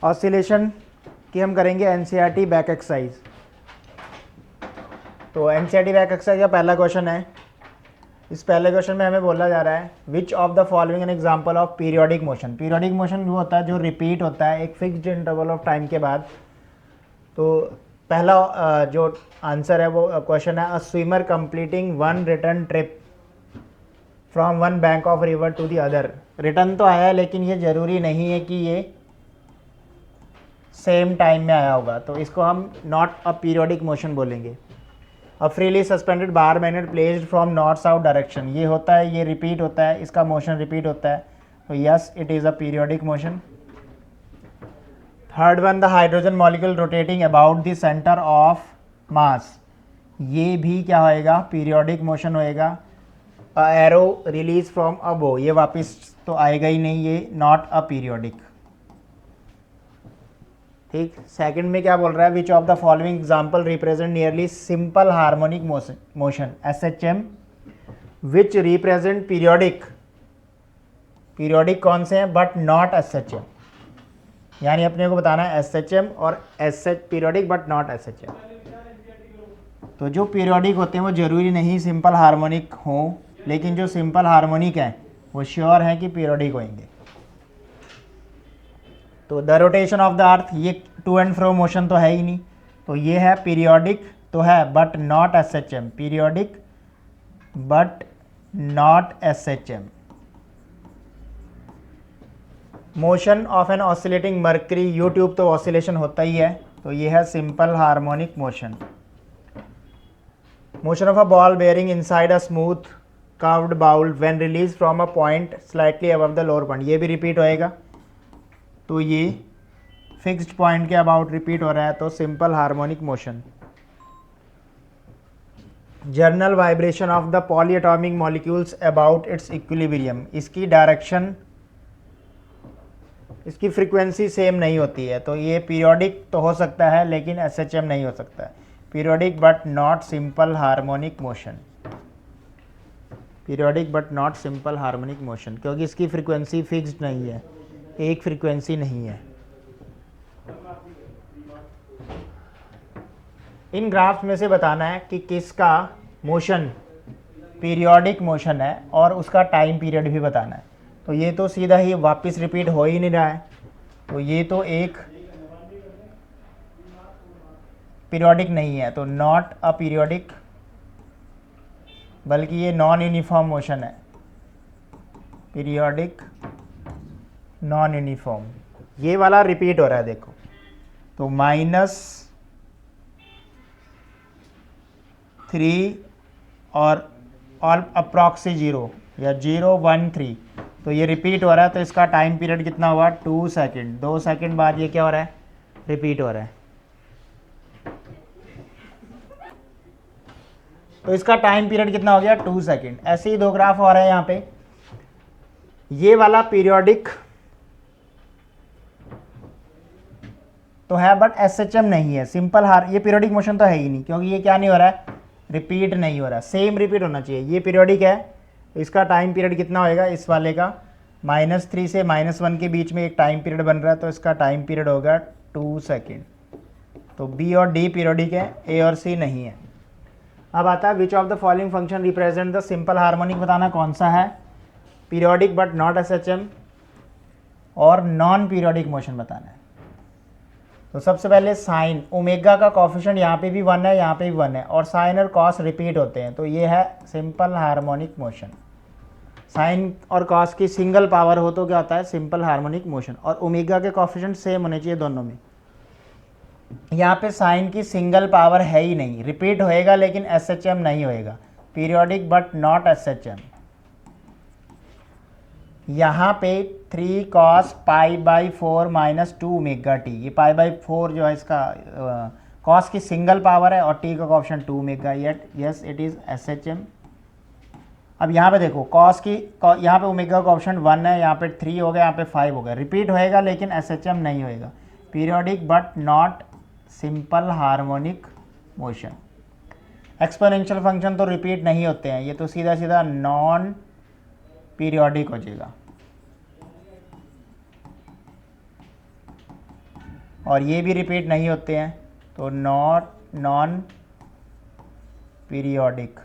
Oscillation की हम करेंगे एनसीईआरटी बैक एक्सरसाइज। तो एनसीईआरटी बैक एक्सरसाइज का पहला क्वेश्चन है। इस पहले क्वेश्चन में हमें बोला जा रहा है विच of the following an example of periodic motion. Periodic motion वो होता है जो रिपीट होता है एक फिक्स्ड इंटरवल ऑफ टाइम के बाद। तो पहला जो आंसर है वो क्वेश्चन है a swimmer completing one return trip from one bank of river to the other. Return तो आया है लेकिन ये ज़रूरी नहीं है कि ये सेम टाइम में आया होगा, तो इसको हम नॉट अ पीरियोडिक मोशन बोलेंगे। A freely suspended bar magnet placed from north south direction, ये होता है, ये रिपीट होता है, इसका मोशन रिपीट होता है, तो yes it is a periodic motion. Third one the hydrogen molecule rotating about the centre of mass, ये भी क्या होएगा, पीरियोडिक मोशन होएगा। अ एरो रिलीज फ्रॉम अ बो, ये वापस तो आएगा ही नहीं, ये नॉट अ पीरियोडिक। ठीक, सेकंड में क्या बोल रहा है, विच of the following example represent nearly simple harmonic motion SHM which represent periodic. Periodic कौन से हैं बट नॉट एसएचएम, यानी अपने को बताना है एसएचएम और SH periodic but not SHM. तो जो पीरियोडिक होते हैं वो जरूरी नहीं सिंपल हार्मोनिक हो, लेकिन जो सिंपल हार्मोनिक है वो श्योर है कि पीरियोडिक होंगे। तो the rotation of the earth, ये टू एंड फ्रो मोशन तो है ही नहीं, तो ये है पीरियोडिक तो है but not SHM, periodic but not SHM. Motion of an oscillating mercury U tube, तो ऑसिलेशन होता ही है, तो ये है simple harmonic motion. Motion of a ball bearing inside a smooth curved bowl when release from a point slightly above the lower point, ये भी repeat होएगा, तो ये फिक्स्ड पॉइंट के अबाउट रिपीट हो रहा है, तो simple harmonic motion. General vibration of the polyatomic molecules about its equilibrium, इसकी डायरेक्शन, इसकी फ्रीक्वेंसी सेम नहीं होती है, तो ये पीरियोडिक तो हो सकता है लेकिन एसएचएम नहीं हो सकता है, periodic but not simple harmonic motion. Periodic but not simple harmonic motion, क्योंकि इसकी फ्रीक्वेंसी फिक्स्ड नहीं है, एक फ्रीक्वेंसी नहीं है। इन ग्राफ्स में से बताना है कि किसका मोशन पीरियोडिक मोशन है और उसका टाइम पीरियड भी बताना है। तो ये तो सीधा ही वापस रिपीट हो ही नहीं रहा है, तो ये तो एक पीरियोडिक नहीं है, तो नॉट अ पीरियोडिक, बल्कि ये नॉन यूनिफॉर्म मोशन है, पीरियोडिक नॉन यूनिफॉर्म। ये वाला रिपीट हो रहा है देखो, तो -3 और अप्रॉक्सी 0 या 013, तो ये रिपीट हो रहा है, तो इसका टाइम पीरियड कितना हुआ 2 सेकेंड, 2 सेकेंड बाद ये क्या हो रहा है, रिपीट हो रहा है, तो इसका टाइम पीरियड कितना हो गया 2 सेकेंड। ऐसे ही दो ग्राफ हो रहे हैं यहाँ पे, ये वाला पीरियोडिक तो है बट एसएचएम नहीं है, सिंपल ये पीरियोडिक मोशन तो है ही नहीं, क्योंकि ये क्या नहीं हो रहा है, रिपीट नहीं हो रहा, सेम रिपीट होना चाहिए। ये पीरियोडिक है, तो इसका टाइम पीरियड कितना होएगा, इस वाले का -3 से -1 के बीच में एक टाइम पीरियड बन रहा है, तो इसका टाइम पीरियड होगा 2 सेकेंड। तो बी और डी पीरियोडिक है, ए और सी नहीं है। अब आता है विच of the following function represent the simple harmonic, बताना कौन सा है, पीरियोडिक बट नॉट एसएचएम और नॉन पीरियोडिक मोशन बताना है। तो सबसे पहले साइन, ओमेगा का कॉफिशिएंट यहाँ पे भी 1 है, यहाँ पे भी 1 है, और साइन और कॉस रिपीट होते हैं, तो ये है सिंपल हार्मोनिक मोशन। साइन और कॉस की सिंगल पावर हो तो क्या होता है, सिंपल हार्मोनिक मोशन, और ओमेगा के कॉफिशिएंट सेम होने चाहिए दोनों में। यहाँ पे साइन की सिंगल पावर है ही नहीं, रिपीट होएगा लेकिन एसएचएम नहीं होएगा, पीरियोडिक बट नॉट एसएचएम। यहाँ पे 3 cos π/4 -2 ओमेगा टी, ये π/4 जो है इसका कॉस की सिंगल पावर है और टी का option 2 omega, yet yes it is SHM. अब यहाँ पे देखो कॉस की, यहाँ पे ओमेगा का ऑप्शन 1 है, यहाँ पे 3 हो गया, यहाँ पे 5 हो गया, रिपीट होएगा लेकिन एसएचएम नहीं होएगा, periodic but not simple harmonic motion. Exponential function तो रिपीट नहीं होते हैं, ये तो सीधा सीधा नॉन पीरियोडिक हो जाएगा। और ये भी रिपीट नहीं होते हैं, तो non periodic.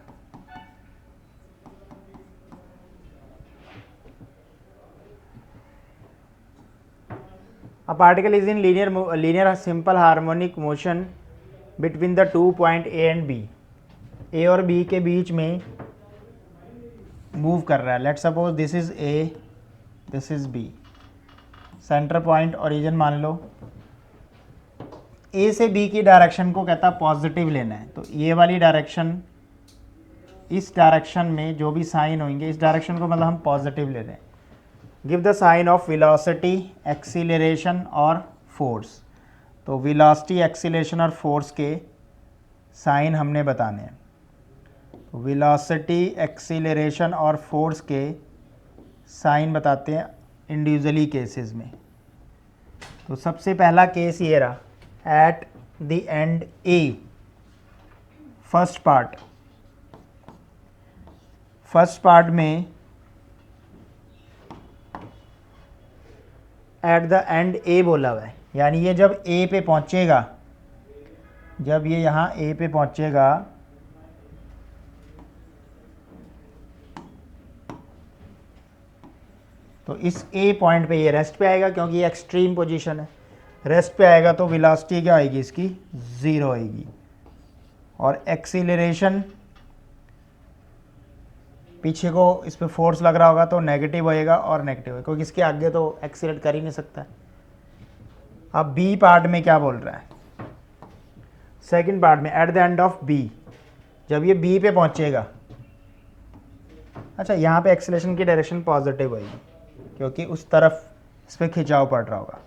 A particle is in linear simple harmonic motion between the 2 point A and B. A और B के बीच में मूव कर रहा है। Let's suppose this is A, this is B। Centre point origin मान लो। A से B की direction को कहता है पॉजिटिव लेना है, तो ये वाली डायरेक्शन, इस डायरेक्शन में जो भी साइन होंगे इस डायरेक्शन को मतलब हम पॉजिटिव ले रहे हैं। Give the sign of velocity, acceleration और फोर्स। तो वेलोसिटी, एक्सीलरेशन और फोर्स के साइन हमने बताने हैं। तो वेलोसिटी, एक्सीलरेशन और फोर्स के साइन बताते हैं इंडिविजुअली केसेस में। तो सबसे पहला केस ये रहा, eight the and A, first part में एट द एंड ए बोला हुआ है, यानी ये जब ए पे पहुंचेगा, जब ये यहाँ ए पे पहुंचेगा तो इस ए पॉइंट पे ये रेस्ट पे आएगा, क्योंकि ये एक्सट्रीम पोजीशन है। रेस्ट पे आएगा तो वेलोसिटी क्या आएगी इसकी, 0 आएगी। और एक्सीलरेशन, पीछे को इस पे फोर्स लग रहा होगा तो नेगेटिव होएगा और नेगेटिव होएगा, क्योंकि इसके आगे तो एक्सीलरेट कर ही नहीं सकता। अब बी पार्ट में क्या बोल रहा है, सेकंड पार्ट में at the end of B, जब ये बी पे पहुंचेगा, अच्छा यहाँ पे एक्सीलरेशन की डायरेक्शन पॉजिटिव होगी, क्योंकि उस तरफ इस पर खिंचाव पड़ रहा होगा,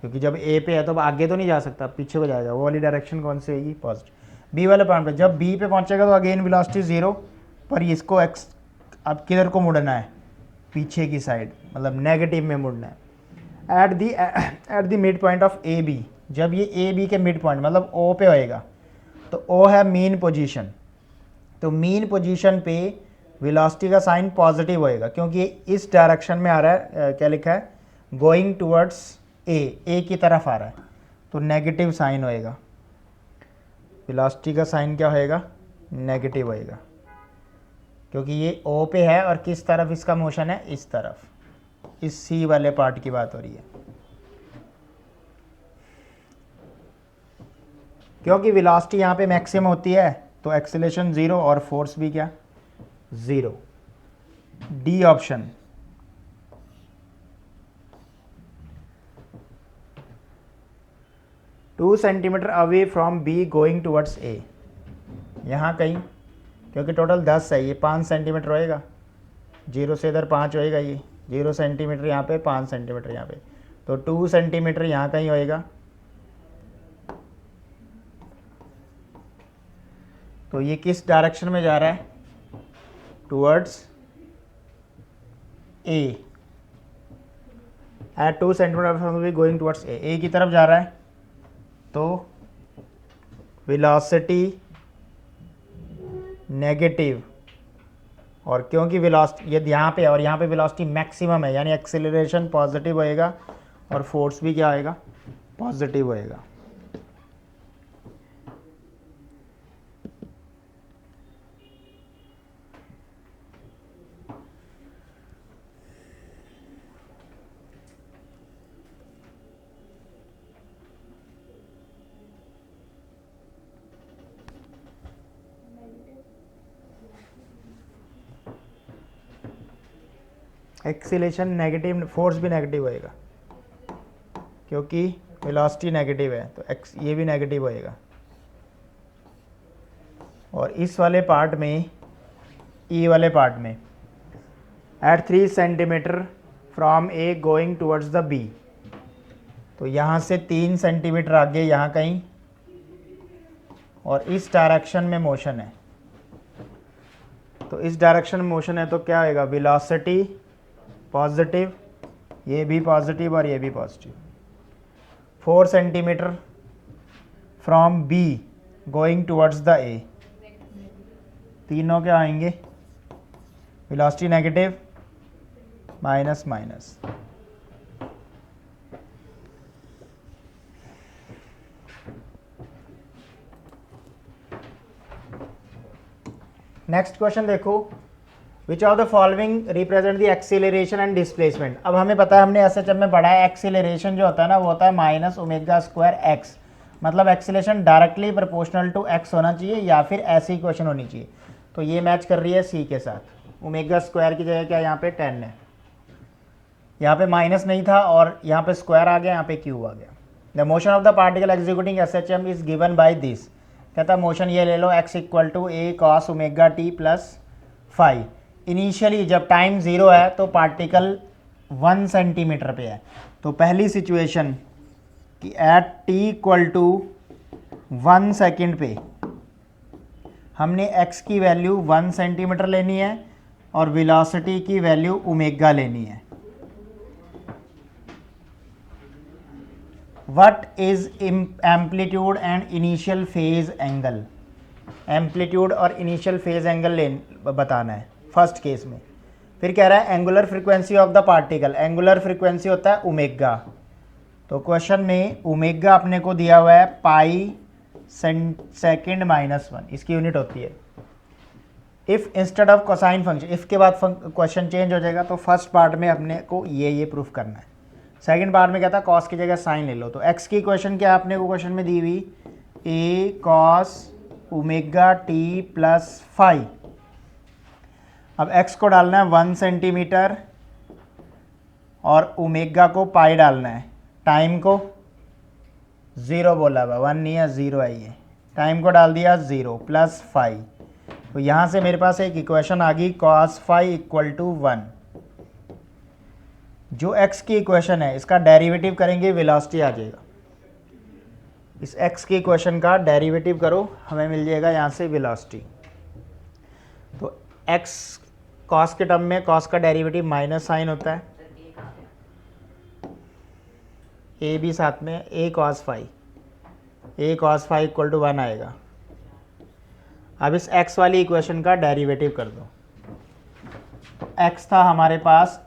क्योंकि जब ए पे है तो आगे तो नहीं जा सकता, पीछे को जाएगा। वो वाली डायरेक्शन कौन सी होगी, पॉजिटिव। बी वाले पॉइंट पे जब बी पे पहुंचेगा तो अगेन वेलोसिटी 0, पर इसको अब किधर को मुड़ना है, पीछे की साइड, मतलब नेगेटिव में मुड़ना है। At the mid point of A B, जब ये ए बी के मिड पॉइंट मतलब ओ पे होएगा, तो ओ है मीन पोजीशन, तो मीन पोजीशन पे वेलोसिटी का साइन पॉजिटिव होएगा, क्योंकि इस डायरेक्शन में आ रहा है, क्या लिखा है, गोइंग टूवर्ड्स ए की तरफ आ रहा है, तो नेगेटिव साइन होएगा। वेलोसिटी का साइन क्या होएगा, नेगेटिव होएगा, क्योंकि ये ओ पे है और किस तरफ इसका मोशन है, इस तरफ, इस सी वाले पार्ट की बात हो रही है। क्योंकि वेलोसिटी यहाँ पे मैक्सिमम होती है तो एक्सीलरेशन 0 और फोर्स भी क्या, 0। D option. Two centimetre away from B going towards A, यहाँ कहीं, क्योंकि टोटल 10 है, ये 5 सेंटीमीटर होएगा, 0 से इधर 5 होएगा, ये 0 सेंटीमीटर यहाँ पे, 5 सेंटीमीटर यहाँ पे, तो 2 सेंटीमीटर यहाँ कहीं होएगा। तो ये किस डायरेक्शन में जा रहा है, towards a, eight 2 centimetre going towards ए की तरफ जा रहा है, तो वेलोसिटी नेगेटिव, और क्योंकि वेलोसिटी ये यहाँ पे और यहाँ पे वेलोसिटी मैक्सिमम है, यानी एक्सेलरेशन पॉजिटिव होएगा और फोर्स भी क्या आएगा, पॉजिटिव होएगा। एक्सीलरेशन नेगेटिव, फोर्स भी नेगेटिव होएगा, क्योंकि वेलोसिटी नेगेटिव है, तो ये भी नेगेटिव होएगा। और इस वाले पार्ट में, ई वाले पार्ट में, at 3 centimetre from A going towards the B, तो यहाँ से 3 सेंटीमीटर आगे यहाँ कहीं, और इस डायरेक्शन में मोशन है, तो इस डायरेक्शन में मोशन है तो क्या होएगा, वेलोसिटी पॉजिटिव, ये भी पॉजिटिव और ये भी positive. 4 centimetre from B going towards the A, तीनों क्या आएंगे, velocity negative, minus minus. Next question देखो, which of the following represent the acceleration and displacement. अब हमें पता है, हमने एसएचएम में पढ़ा है, एक्सीलरेशन जो होता है ना वो होता है माइनस ओमेगा स्क्वायर एक्स, मतलब acceleration directly proportional to x होना चाहिए या फिर ऐसी इक्वेशन होनी चाहिए। तो ये मैच कर रही है सी के साथ। ओमेगा स्क्वायर की जगह क्या यहाँ पे 10 है, यहाँ पे माइनस नहीं था और यहाँ पे स्क्वायर आ गया, यहाँ पे क्यूब आ गया। The motion of the particle executing SHM is given by this. कहता है मोशन ये ले लो, x equal to a cos omega t plus 5। Initially जब टाइम 0 है तो पार्टिकल 1 सेंटीमीटर पे है। तो पहली सिचुएशन कि at t equal to 1 second पे हमने x की वैल्यू 1 सेंटीमीटर लेनी है और वेलोसिटी की वैल्यू ओमेगा लेनी है। What is amplitude and initial phase angle. Amplitude और इनिशियल फेज एंगल बताना है फर्स्ट केस में। फिर कह रहा है angular frequency of the particle. Angular frequency होता है ओमेगा। तो क्वेश्चन में ओमेगा अपने को दिया हुआ है पाई सेकेंड माइनस 1, इसकी यूनिट होती है। If instead of cosine function, if के बाद क्वेश्चन चेंज हो जाएगा। तो फर्स्ट पार्ट में अपने को ये प्रूफ करना है। सेकंड पार्ट में कहता है कॉस की जगह साइन ले लो। तो एक्स की इक्वेशन क्या है अपने को क्वेश्चन में दी हुई, ए कॉस ओमेगा टी प्लस 5। अब एक्स को डालना है 1 सेंटीमीटर और ओमेगा को पाई डालना है। टाइम को 0 बोला हुआ, 1 नहीं है 0 है ये। टाइम को डाल दिया 0 प्लस 5। तो यहाँ से मेरे पास एक इक्वेशन आ गई कॉस 5 इक्वल टू 1। जो x की इक्वेशन है इसका डेरिवेटिव करेंगे, वेलोसिटी आ जाएगा। इस x की इक्वेशन का डेरिवेटिव करो, हमें मिल जाएगा यहाँ से वेलोसिटी। तो x कॉस के टर्म में कॉस का डेरिवेटिव माइनस साइन होता है, a भी साथ में, a cos 5 इक्वल टू 1 आएगा। अब इस x वाली इक्वेशन का डेरिवेटिव कर दो। x था हमारे पास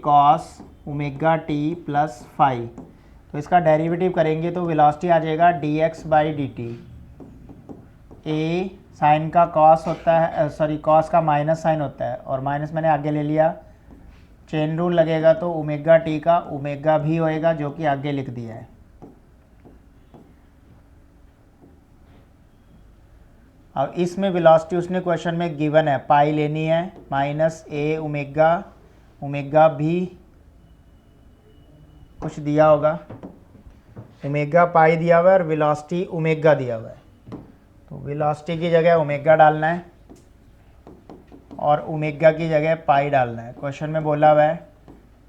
कॉस ओमेगा टी प्लस 5। तो इसका डेरिवेटिव करेंगे तो वेलोसिटी आ जाएगा dx by d t. A sine का कॉस होता है, कॉस का माइनस साइन होता है और माइनस मैंने आगे ले लिया। चेन रूल लगेगा तो ओमेगा टी का ओमेगा भी होएगा, जो कि आगे लिख दिया है। अब इसमें वेलोसिटी उसने क्वेश्चन में गिवन है, पाई लेनी है माइनस ए ओमेगा भी कुछ दिया होगा, ओमेगा पाई दिया हुआ है और वेलोसिटी ओमेगा दिया हुआ है। तो वेलोसिटी की जगह ओमेगा डालना है और ओमेगा की जगह पाई डालना है। क्वेश्चन में बोला हुआ है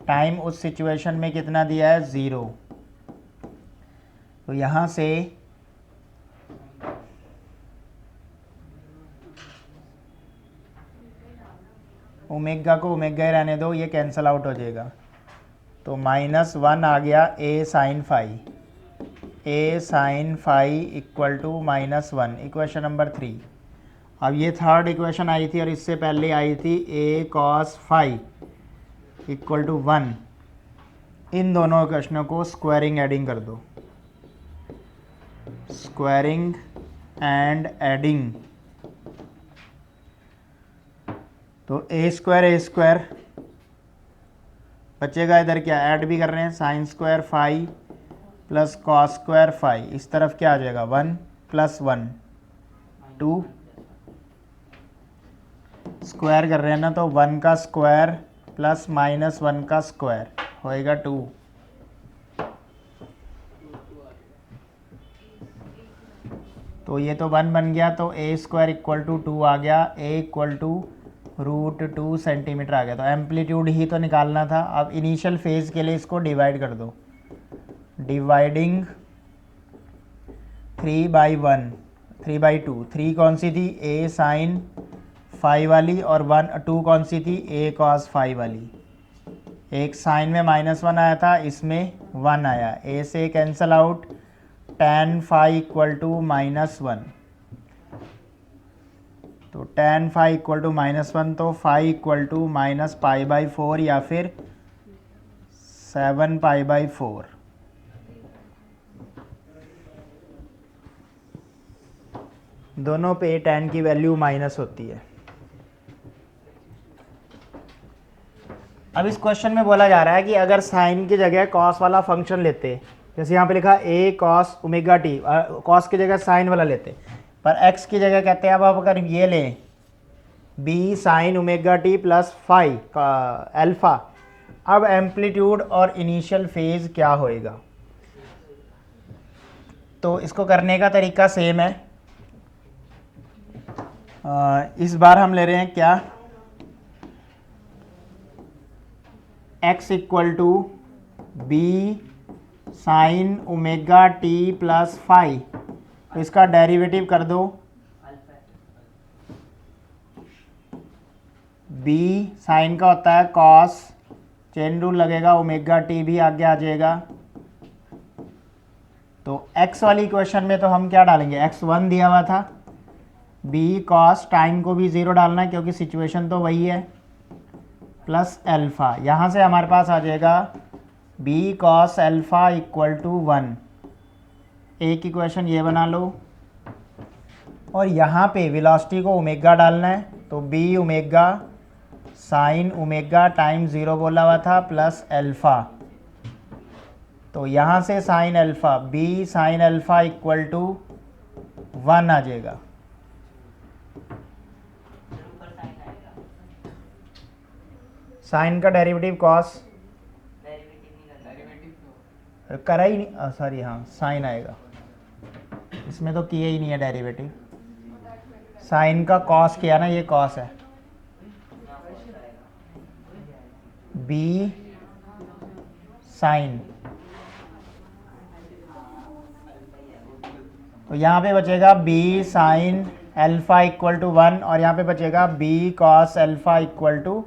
टाइम उस सिचुएशन में कितना दिया है, 0। तो यहाँ से ओमेगा को ओमेगा ही रहने दो, ये कैंसिल आउट हो जाएगा। तो -1 आ गया a sin phi equal to -1, equation number 3। अब ये थर्ड इक्वेशन आई थी और इससे पहले आई थी a cos phi equal to 1। इन दोनों इक्वेशनों को स्क्वायरिंग एडिंग कर दो, स्क्वायरिंग एंड एडिंग। तो ए स्क्वायर बचेगा, इधर क्या ऐड भी कर रहे हैं, sine square 5 plus cos square 5। इस तरफ क्या आ जाएगा, 1 प्लस 1 2। स्क्वायर कर रहे हैं ना, तो 1 का स्क्वायर प्लस -1 का स्क्वायर होएगा 2। तो ये तो 1 बन गया, तो a स्क्वायर इक्वल टू 2 आ गया, a इक्वल टू √2 सेंटीमीटर आ गया। तो एम्पलीट्यूड ही तो निकालना था। अब इनिशियल फेज के लिए इसको डिवाइड कर दो, डिवाइडिंग 3/1 3/2। 3 कौन सी थी, a साइन 5 वाली, और 2 कौन सी थी, a cos 5 वाली। एक साइन में -1 आया था, इसमें 1 आया, a से cancel out, tan phi equal to -1। तो tan phi इक्वल टू -1, तो phi इक्वल टू -π/4 या फिर 7π/4। दोनों पे tan की वैल्यू माइनस होती है। अब इस क्वेश्चन में बोला जा रहा है कि अगर साइन की जगह कॉस वाला फंक्शन लेते, जैसे यहाँ पे लिखा a cos omega T, cos की जगह साइन वाला लेते, पर x की जगह कहते हैं अब आप अगर ये लें b sine omega t plus phi का अल्फ़ा, अब एम्पलीट्यूड और इनिशियल फेज क्या होएगा। तो इसको करने का तरीका सेम है। इस बार हम ले रहे हैं क्या, x equal to b sine omega t plus phi, तो इसका डेरिवेटिव कर दो, b साइन का होता है कॉस, चेन रूल लगेगा, ओमेगा टी भी आगे आ जाएगा। तो x वाली इक्वेशन में तो हम क्या डालेंगे, x1 दिया हुआ था, b कॉस, टाइम को भी ज़ीरो डालना है क्योंकि सिचुएशन तो वही है, प्लस अल्फ़ा। यहाँ से हमारे पास आ जाएगा b cos alpha equal to 1। एक इक्वेशन ये बना लो, और यहाँ पे वेलोसिटी को ओमेगा डालना है, तो b omega sine omega time zero बोला हुआ था प्लस अल्फ़ा, तो यहाँ से sine alpha, b sine alpha equal to 1 आ जाएगा। साइन का डेरिवेटिव कॉस करा ही नहीं, सॉरी हाँ साइन आएगा, इसमें तो किया ही नहीं है डेरिवेटिव। साइन का कॉस किया ना, ये कॉस है, बी साइन, तो यहाँ पे बचेगा b sine alpha equal to 1, और यहाँ पे बचेगा b cos alpha equal to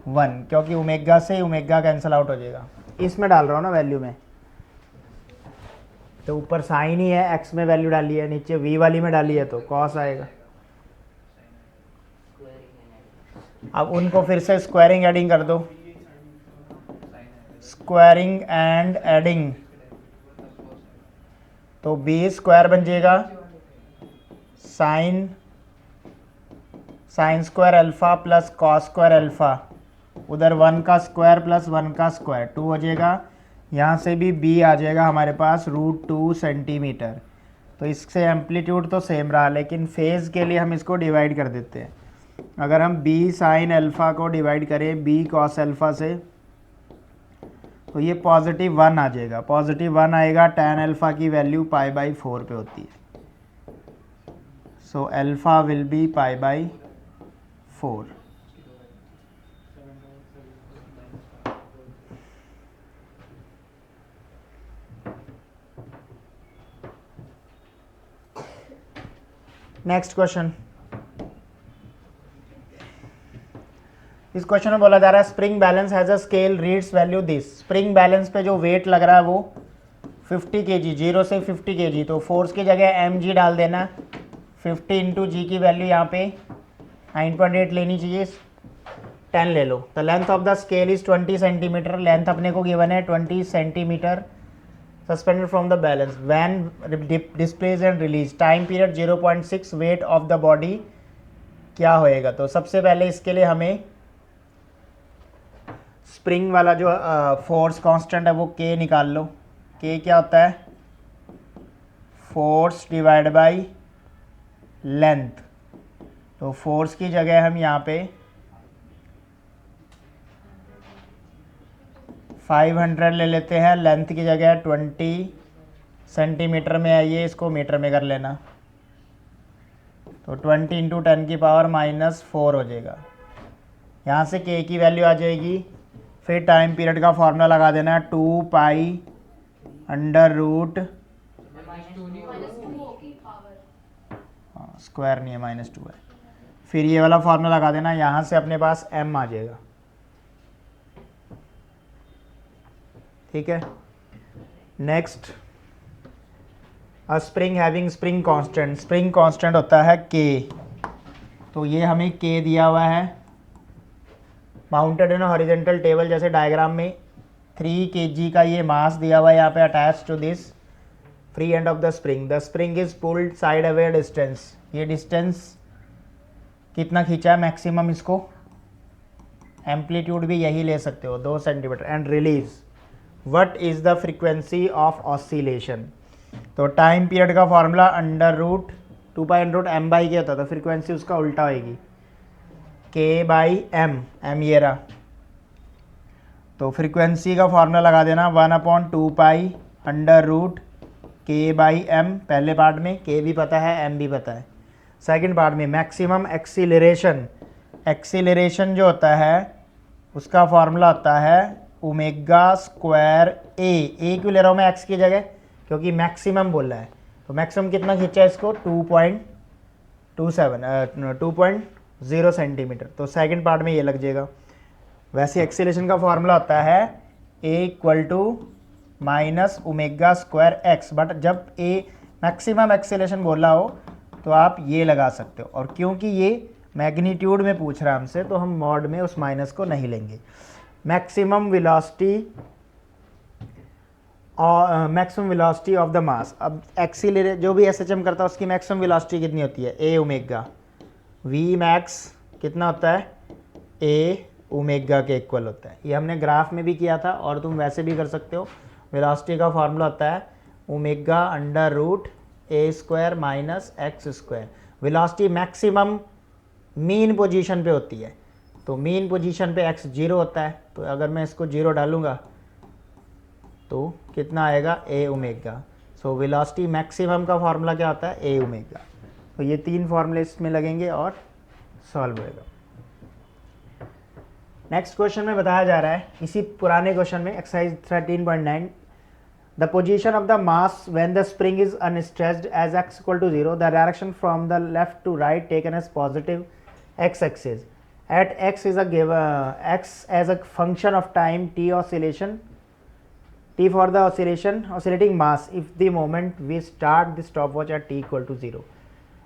1, क्योंकि ओमेगा से ओमेगा कैंसिल आउट हो जाएगा। इसमें डाल रहा हूँ ना वैल्यू में, तो ऊपर साइन ही है, एक्स में वैल्यू डाली है, नीचे वी वाली में डाली है तो कॉस आएगा। अब उनको फिर से स्क्वायरिंग एडिंग कर दो, स्क्वायरिंग एंड एडिंग, तो बी स्क्वायर बन जाएगा sine square alpha plus cos square alpha, उधर 1 का स्क्वायर प्लस 1 का स्क्वायर 2 हो जाएगा। यहाँ से भी b आ जाएगा हमारे पास √2 सेंटीमीटर। तो इससे एम्पलीट्यूड तो सेम रहा, लेकिन फेज़ के लिए हम इसको डिवाइड कर देते हैं। अगर हम b साइन अल्फ़ा को डिवाइड करें b कॉस अल्फ़ा से, तो ये +1 आ जाएगा। +1 आएगा, tan अल्फ़ा की वैल्यू π/4 पे होती है, सो alpha will be π/4। Next question, इस क्वेश्चन में बोला जा रहा है spring balance has a scale reads value this. Spring balance पे जो वेट लग रहा है वो 50 kg, 0 से 50 kg, तो फोर्स की जगह mg डाल देना। 50 इंटू जी की वैल्यू यहाँ पे 9.8 लेनी चाहिए, 10 ले लो। The length of the scale is 20 centimetre, length अपने को गिवन है 20 centimetre, suspended from the balance when displace and release, time period 0.6, weight of the body क्या होएगा। तो सबसे पहले इसके लिए हमें स्प्रिंग वाला जो फोर्स कांस्टेंट है वो k निकाल लो। k क्या होता है, फोर्स डिवाइड बाय लेंथ, तो फोर्स की जगह हम यहाँ पे 500 ले लेते हैं, लेंथ की जगह 20 सेंटीमीटर में आइए, इसको मीटर में कर लेना, तो 20 इंटू 10 की पावर -4 हो जाएगा। यहाँ से k की वैल्यू आ जाएगी, फिर टाइम पीरियड का फॉर्मूला लगा देना है 2 पाई अंडर रूट, स्क्वायर नहीं है, -2 है, फिर ये वाला फॉर्मूला लगा देना, यहाँ से अपने पास m आ जाएगा। ठीक है, नेक्स्ट, अ spring having spring constant, spring constant होता है k, तो ये हमें k दिया हुआ है, माउंटेड इन हॉरिजॉन्टल टेबल जैसे डायग्राम में 3 kg का ये मास दिया हुआ है यहाँ पे attach to this free end of the spring. The spring is pulled side away distance, ये डिस्टेंस कितना खींचा है मैक्सिमम, इसको एम्पलीट्यूड भी यही ले सकते हो 2 centimetre. And release what is the frequency of oscillation. तो टाइम पीरियड का फॉर्मूला अंडर रूट 2π/m/, क्या होता है, तो फ्रीक्वेंसी उसका उल्टा होएगी k/m, m ये रहा। तो फ्रीक्वेंसी का फॉर्मूला लगा देना 1/2π/√k/m, पहले पार्ट में k भी पता है m भी पता है। सेकंड पार्ट में मैक्सिमम एक्सीलरेशन, एक्सीलरेशन जो होता है उसका फॉर्मूला होता है ω² a क्यों ले रहा हूँ मैं x की जगह, क्योंकि मैक्सिमम बोल रहा है। तो मैक्सिमम कितना खींचा है इसको 2.0 सेंटीमीटर, तो सेकंड पार्ट में ये लग जाएगा। वैसे एक्सीलरेशन का फॉर्मूला होता है a −ω² x, बट जब a मैक्सिमम एक्सीलरेशन बोला हो तो आप ये लगा सकते हो। और क्योंकि ये मैग्नीट्यूड में पूछ रहा है हमसे, तो हम मॉड में उस माइनस को नहीं लेंगे। मैक्सिमम वेलोसिटी ऑफ द मास। अब एक्सीलरेट जो भी एसएचएम करता है उसकी मैक्सिमम वेलोसिटी कितनी होती है, a ओमेगा। वी मैक्स कितना होता है, a ओमेगा के इक्वल होता है। ये हमने ग्राफ में भी किया था और तुम वैसे भी कर सकते हो। वेलोसिटी का फॉर्मूला होता है ω√a² - x²। Velocity maximum mean position पे होती है, तो मीन पोजीशन पे x 0 होता है। तो अगर मैं इसको 0 डालूंगा तो कितना आएगा, a omega. So velocity maximum का फॉर्मूला क्या होता है, a ओमेगा। तो ये 3 फॉर्मूले इसमें लगेंगे और सॉल्व होएगा। नेक्स्ट क्वेश्चन में बताया जा रहा है, इसी पुराने क्वेश्चन में exercise 13.9, the position of the mass when the spring is unstretched as x = 0, the direction from the left to right taken as positive x axis at x is a given x as a function of time t oscillation, t for the oscillating mass if the moment we start the stopwatch at t = 0।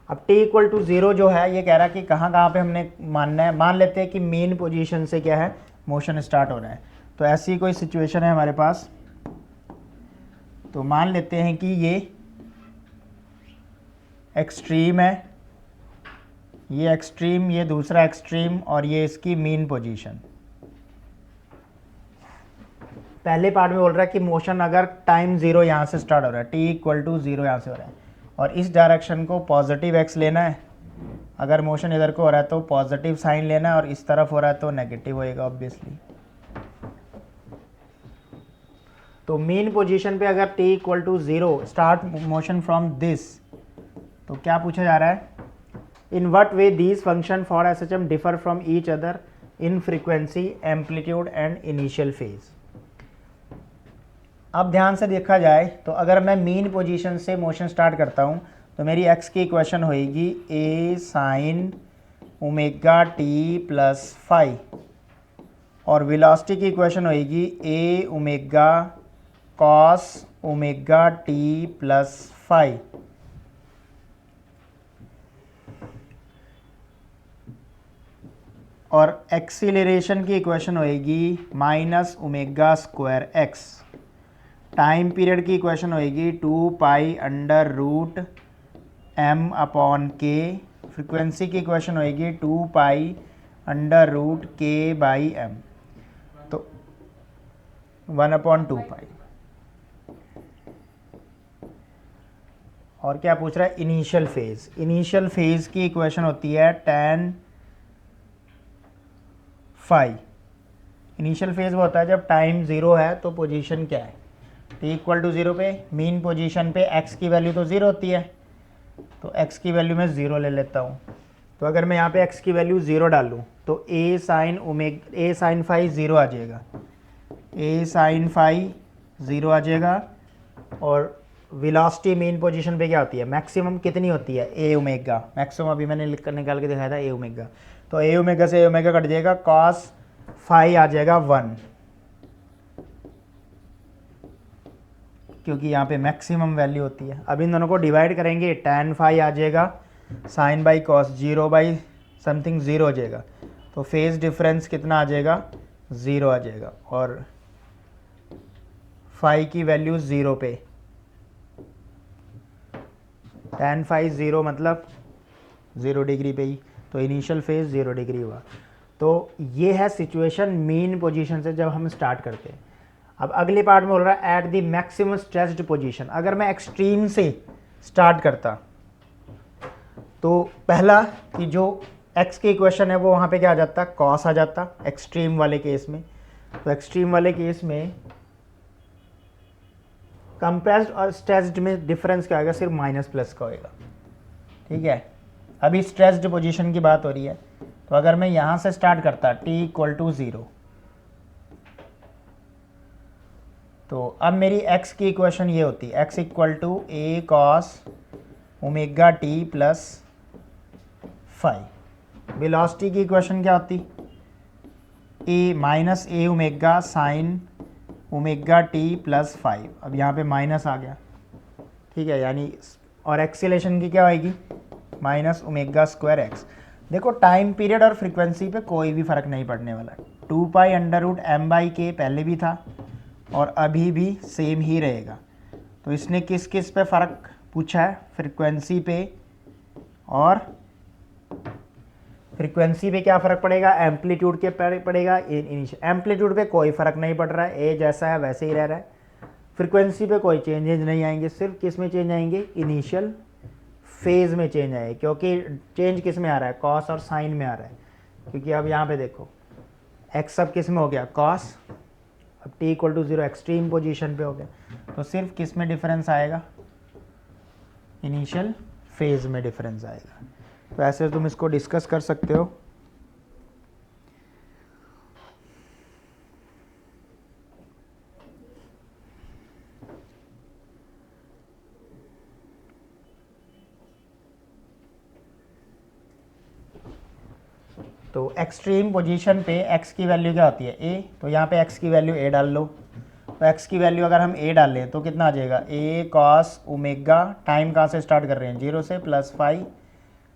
अब t = 0 जो है ये कह रहा है कि कहाँ पे हमने मानना है। मान लेते हैं कि मेन पोजीशन से क्या है, मोशन स्टार्ट हो रहा है। तो ऐसी कोई सिचुएशन है हमारे पास, तो मान लेते हैं कि ये एक्सट्रीम है, ये एक्सट्रीम, ये दूसरा एक्सट्रीम, और ये इसकी मीन पोजीशन। पहले पार्ट में बोल रहा है कि मोशन अगर टाइम 0 यहाँ से स्टार्ट हो रहा है, t = 0 यहाँ से हो रहा है, और इस डायरेक्शन को पॉजिटिव x लेना है। अगर मोशन इधर को हो रहा है तो पॉजिटिव साइन लेना है, और इस तरफ हो रहा है तो नेगेटिव होएगा ऑब्वियसली। तो मीन पोजीशन पे अगर t = 0 start motion from this, तो क्या पूछा जा रहा है, in what way these function for SHM differ from each other in frequency, amplitude and initial phase। अब ध्यान से देखा जाए तो अगर मैं मीन पोजीशन से मोशन स्टार्ट करता हूँ तो मेरी x की इक्वेशन होएगी a sin ω t + phi, और वेलोसिटी की इक्वेशन होएगी a ω cos ω t + phi। और एक्सीलरेशन की इक्वेशन होएगी -ω² x। टाइम पीरियड की इक्वेशन होएगी 2π/√m/k। फ्रीक्वेंसी की इक्वेशन होएगी 2π/√k/m, तो 1/2π। और क्या पूछ रहा है, इनिशियल फेज। इनिशियल फेज की इक्वेशन होती है tan phi। इनिशियल फेज वो होता है जब टाइम 0 है तो पोजीशन क्या है, t = 0 पे मीन पोजीशन पे x की वैल्यू तो 0 होती है, तो x की वैल्यू मैं 0 ले लेता हूँ। तो अगर मैं यहाँ पे x की वैल्यू 0 डालूँ तो a sin phi 0 आ जाएगा, a sin phi 0 आ जाएगा। और वेलोसिटी मेन पोजीशन पे क्या होती है, मैक्सिमम कितनी होती है, a ओमेगा। मैक्सिमम अभी मैंने निकाल के दिखाया था a ओमेगा, तो a ओमेगा से a ओमेगा कट जाएगा, cos phi आ जाएगा 1, क्योंकि यहाँ पे मैक्सिमम वैल्यू होती है। अब इन दोनों को डिवाइड करेंगे, tan phi आ जाएगा sin बाई cos 0/समथिंग 0 हो जाएगा, तो फेज डिफरेंस कितना आ जाएगा, 0 आ जाएगा। और phi की वैल्यू 0 पे tan phi 0 मतलब 0 डिग्री पे ही, तो इनिशियल फेज 0 डिग्री हुआ। तो ये है सिचुएशन मीन पोजीशन से जब हम स्टार्ट करते हैं। अब अगले पार्ट में बोल रहा है at the maximum stressed position. अगर मैं एक्सट्रीम से स्टार्ट करता तो पहला कि जो x की इक्वेशन है वो वहाँ पे क्या आ जाता, कॉस आ जाता एक्सट्रीम वाले केस में। तो एक्सट्रीम वाले केस में कंप्रेस्ड और स्ट्रेस्ड में डिफरेंस क्या होगा, सिर्फ माइनस प्लस का होगा। ठीक है, अभी स्ट्रेस्ड पोजीशन की बात हो रही है। तो अगर मैं यहाँ से स्टार्ट करता t इक्वल टू 0, तो अब मेरी x की इक्वेशन ये होती है x equal to a cos omega t plus 5। Velocity की इक्वेशन क्या होती, a minus a omega sine omega t plus 5। अब यहाँ पे माइनस आ गया, ठीक है, यानी और एक्सीलेशन की क्या आएगी, माइनस ओमेगा स्क्वायर एक्स। देखो टाइम पीरियड और फ्रीक्वेंसी पे कोई भी फ़र्क नहीं पड़ने वाला। 2 pi under root m by k पहले भी था और अभी भी सेम ही रहेगा। तो इसने किस किस पे फ़र्क पूछा है, फ्रीक्वेंसी पे, और फ्रीक्वेंसी पे क्या फ़र्क पड़ेगा, एम्पलीट्यूड के पड़ेगा। इनिशियल एम्पलीट्यूड पे कोई फ़र्क नहीं पड़ रहा है, ए जैसा है वैसे ही रह रहा है। फ्रीक्वेंसी पे कोई चेंजेज नहीं आएंगे, सिर्फ किस में चेंज आएंगे, इनिशियल फेज़ में चेंज आएंगे, क्योंकि चेंज किस में आ रहा है, कॉस और साइन में आ रहा है। क्योंकि अब यहाँ पे देखो एक्स अब किस में हो गया, कॉस, अब t equal to 0 extreme position पे हो गया। तो सिर्फ किस में डिफरेंस आएगा, इनिशियल फेज़ में डिफरेंस आएगा। तो ऐसे तुम इसको डिस्कस कर सकते हो। तो एक्सट्रीम पोजीशन पे x की वैल्यू क्या होती है, a। तो यहाँ पे x की वैल्यू a डाल लो। तो x की वैल्यू अगर हम a डाल लें तो कितना आ जाएगा, a कॉस ओमेगा, टाइम कहाँ से स्टार्ट कर रहे हैं, 0 से, प्लस 5।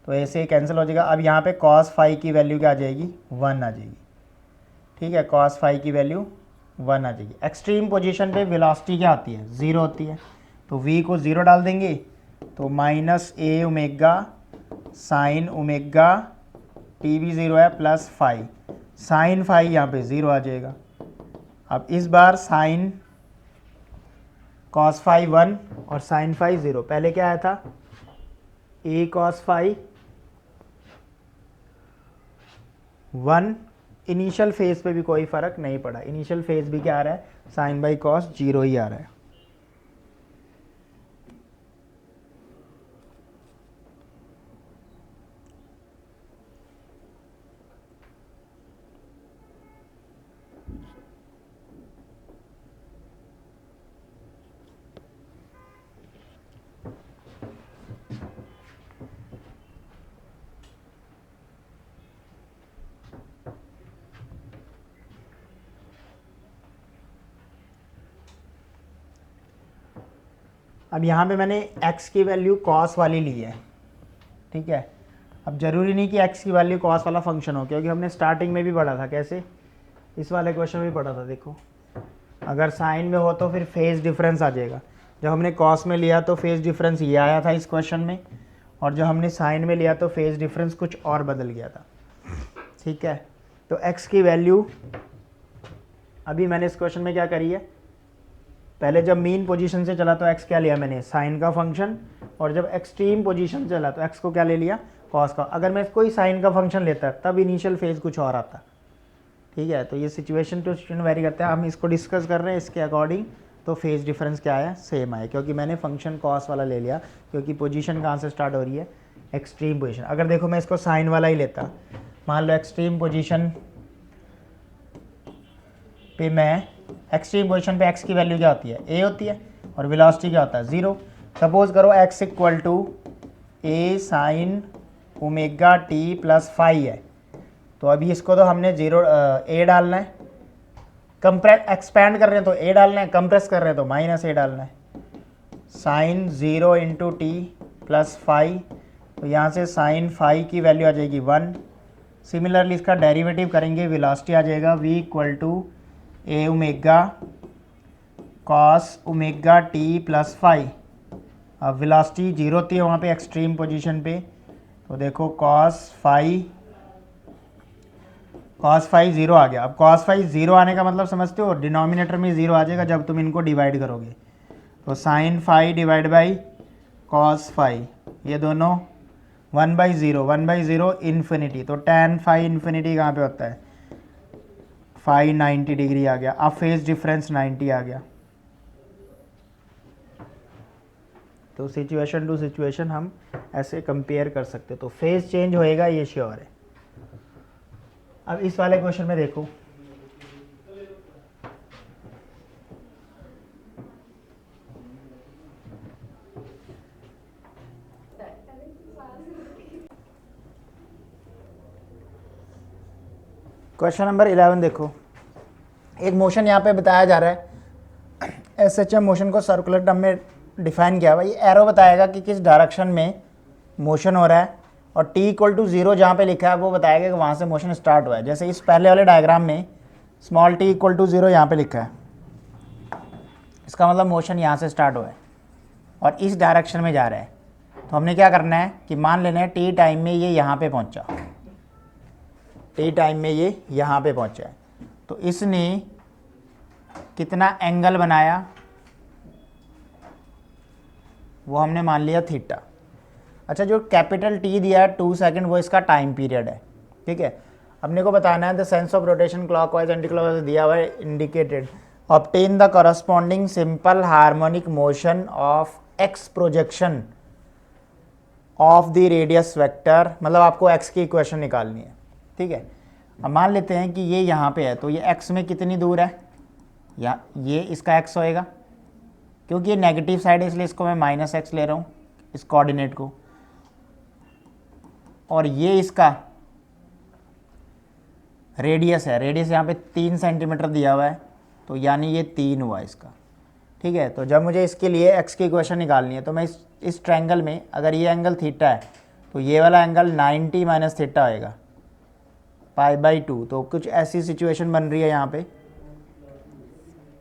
तो ऐसे कैंसिल हो जाएगा। अब यहाँ पे कॉस 5 की वैल्यू क्या आ जाएगी, 1 आ जाएगी। ठीक है, कॉस 5 की वैल्यू 1 आ जाएगी। एक्सट्रीम पोजीशन पे वेलोसिटी क्या आती है, 0 होती है। तो v को 0 डाल देंगे तो minus a omega sine omega, T भी 0 है, प्लस 5, साइन 5 यहाँ पे 0 आ जाएगा। अब इस बार साइन कॉस 5 1 और साइन 5 0। पहले क्या आया था, a कॉस 5 1। इनिशियल फेज पे भी कोई फ़र्क नहीं पड़ा, इनिशियल फेज भी क्या आ रहा है, साइन बाई कॉस 0 ही आ रहा है। अब यहाँ पे मैंने x की वैल्यू कॉस वाली ली है, ठीक है। अब ज़रूरी नहीं कि x की वैल्यू कॉस वाला फंक्शन हो, क्योंकि हमने स्टार्टिंग में भी पढ़ा था, कैसे, इस वाले क्वेश्चन में भी पढ़ा था। देखो अगर साइन में हो तो फिर फेज़ डिफरेंस आ जाएगा। जब हमने कॉस में लिया तो फेज़ डिफरेंस ये आया था इस क्वेश्चन में, और जब हमने साइन में लिया तो फेज़ डिफरेंस कुछ और बदल गया था। ठीक है, तो x की वैल्यू अभी मैंने इस क्वेश्चन में क्या करी है, पहले जब मीन पोजीशन से चला तो x क्या लिया मैंने, साइन का फंक्शन, और जब एक्सट्रीम पोजीशन से चला तो x को क्या ले लिया, कॉस का। अगर मैं कोई साइन का फंक्शन लेता तब इनिशियल फेज कुछ और आता। ठीक है, तो ये सिचुएशन टू सिचुएशन वेरी करता है। हम इसको डिस्कस कर रहे हैं इसके अकॉर्डिंग, तो फेज डिफरेंस क्या है, सेम आए, क्योंकि मैंने फंक्शन कॉस वाला ले लिया, क्योंकि पोजीशन कहाँ से स्टार्ट हो रही है, एक्सट्रीम पोजीशन। अगर देखो मैं इसको साइन वाला ही लेता, मान लो एक्सट्रीम पोजीशन पे मैं, एक्सट्रीम पोजीशन पे x की वैल्यू क्या होती है, a होती है, और वेलोसिटी क्या होता है, 0। सपोज करो x equal to a sine omega t plus 5 है। तो अभी इसको तो हमने 0 a डालना है, कंप्रेस एक्सपैंड कर रहे हैं तो a डालना है, कंप्रेस कर रहे हैं तो माइनस a डालना है। साइन 0 इंटू टी प्लस 5, तो यहाँ से साइन 5 की वैल्यू आ जाएगी 1। सिमिलरली इसका डेरिवेटिव करेंगे, वेलोसिटी आ जाएगा v equal to a omega cos omega t plus 5। अब वेलोसिटी 0 थी वहाँ पे एक्सट्रीम पोजीशन पे, तो देखो cos फाई 0 आ गया। अब cos फाई 0 आने का मतलब समझते हो, डिनोमिनेटर में 0 आ जाएगा जब तुम इनको डिवाइड करोगे। तो sine phi divide by cos phi, ये दोनों 1/0, 1/0 इन्फिनिटी। तो tan फाई इन्फिनिटी कहाँ पे होता है, फाई 90 डिग्री आ गया। अब फेज डिफरेंस 90 आ गया। तो सिचुएशन टू सिचुएशन हम ऐसे कंपेयर कर सकते, तो फेज चेंज होएगा ये श्योर है। अब इस वाले क्वेश्चन में देखो, क्वेश्चन नंबर 11 देखो, एक मोशन यहाँ पे बताया जा रहा है। एसएचएम मोशन को सर्कुलर टर्म में डिफाइन किया हुआ। ये एरो बताएगा कि किस डायरेक्शन में मोशन हो रहा है, और t इक्वल टू 0 जहाँ पे लिखा है वो बताएगा कि वहाँ से मोशन स्टार्ट हुआ है। जैसे इस पहले वाले डायग्राम में स्मॉल t इक्वल टू 0 यहाँ पे लिखा है, इसका मतलब मोशन यहाँ से स्टार्ट हुआ है और इस डायरेक्शन में जा रहा है। तो हमने क्या करना है कि मान लेना है t टाइम में ये यहाँ पे पहुँचा, t टाइम में ये यहाँ पे पहुँचा है। तो इसने कितना एंगल बनाया वो हमने मान लिया थीटा। अच्छा, जो कैपिटल T दिया है 2 सेकंड, वो इसका टाइम पीरियड है। ठीक है, अपने को बताना है the sense of rotation clockwise anti clockwise दिया हुआ है indicated. Obtain the corresponding simple harmonic motion of x projection of the radius vector, मतलब आपको x की इक्वेशन निकालनी है। ठीक है, अब मान लेते हैं कि ये यहाँ पे है, तो ये x में कितनी दूर है, या ये इसका x होएगा, क्योंकि ये नेगेटिव साइड है इसलिए इसको मैं -x ले रहा हूँ इस कोऑर्डिनेट को, और ये इसका रेडियस है। रेडियस यहाँ पे 3 सेंटीमीटर दिया हुआ है, तो यानी ये 3 हुआ इसका। ठीक है, तो जब मुझे इसके लिए x की इक्वेशन निकालनी है, तो मैं इस ट्रायंगल में अगर ये एंगल थीटा है तो ये वाला एंगल 90 माइनस थीटा होएगा, π/2। तो कुछ ऐसी सिचुएशन बन रही है यहाँ पे,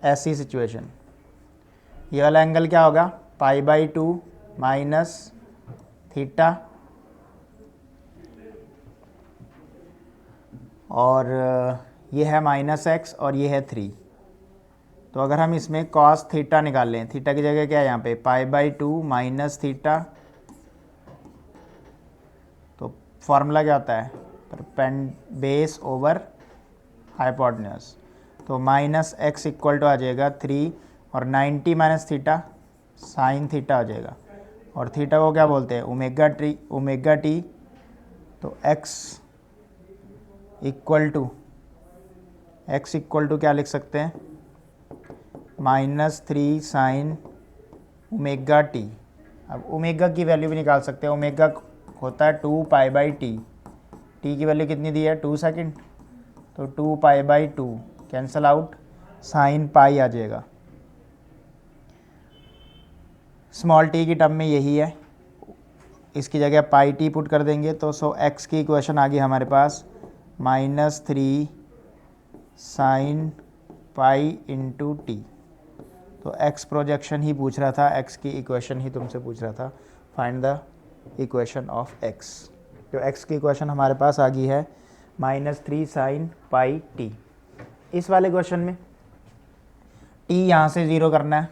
ऐसी सिचुएशन, ये वाला एंगल क्या होगा, π/2 माइनस थीटा, और ये है -x और ये है 3। तो अगर हम इसमें cos थीटा निकाल लें, थीटा की जगह क्या है यहाँ पे π/2 माइनस थीटा, तो फॉर्मूला क्या होता है, बेस ओवर हाइपोटेन्यूज। तो -x इक्वल टू आ जाएगा 3, और 90 माइनस थीटा साइन थीटा आ जाएगा, और थीटा को क्या बोलते हैं, ओमेगा टी। तो x इक्वल टू क्या लिख सकते हैं, -3 साइन ओमेगा टी। अब ओमेगा की वैल्यू भी निकाल सकते हैं, ओमेगा होता है 2π/t, टी की वैल्यू कितनी दी है 2 सेकंड, तो 2π/2 कैंसल आउट, साइन पाई आ जाएगा। स्मॉल टी की टर्म में यही है, इसकी जगह πt पुट कर देंगे, तो x की इक्वेशन आ गई हमारे पास -3 साइन पाई इंटू टी। तो x प्रोजेक्शन ही पूछ रहा था, x की इक्वेशन ही तुमसे पूछ रहा था, find the equation of x। तो x की इक्वेशन हमारे पास आ गई है -3 साइन पाई टी। इस वाले क्वेश्चन में t यहाँ से 0 करना है